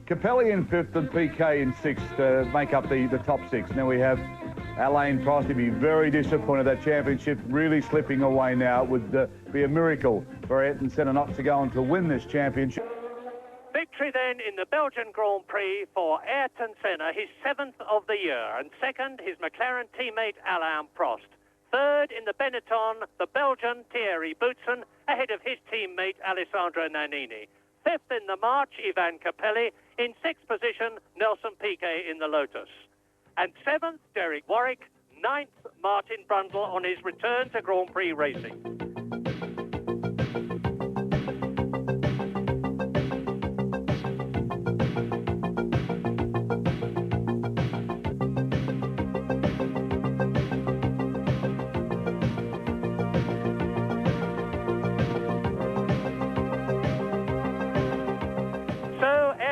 Capelli in fifth and PK in sixth to make up the top six. Now we have Alain Prost. He'd be very disappointed. That championship really slipping away now. It would be a miracle for Ayrton Senna not to go on to win this championship. Victory then in the Belgian Grand Prix for Ayrton Senna, his 7th of the year, and second his McLaren teammate Alain Prost. Third in the Benetton, the Belgian Thierry Boutsen, ahead of his teammate Alessandro Nannini. Fifth in the March, Ivan Capelli. In sixth position, Nelson Piquet in the Lotus. And seventh, Derek Warwick. Ninth, Martin Brundle on his return to Grand Prix racing.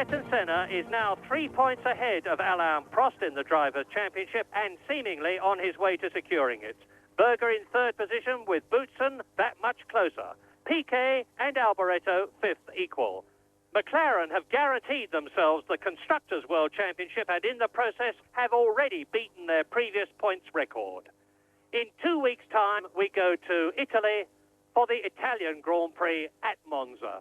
Ayrton Senna is now 3 points ahead of Alain Prost in the Drivers' Championship and seemingly on his way to securing it. Berger in third position with Boutsen that much closer. Piquet and Alboreto fifth equal. McLaren have guaranteed themselves the Constructors' World Championship and in the process have already beaten their previous points record. In 2 weeks' time, we go to Italy for the Italian Grand Prix at Monza.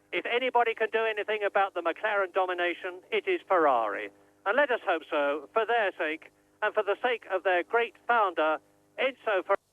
If anybody can do anything about the McLaren domination, it is Ferrari. And let us hope so, for their sake, and for the sake of their great founder, Enzo Ferrari.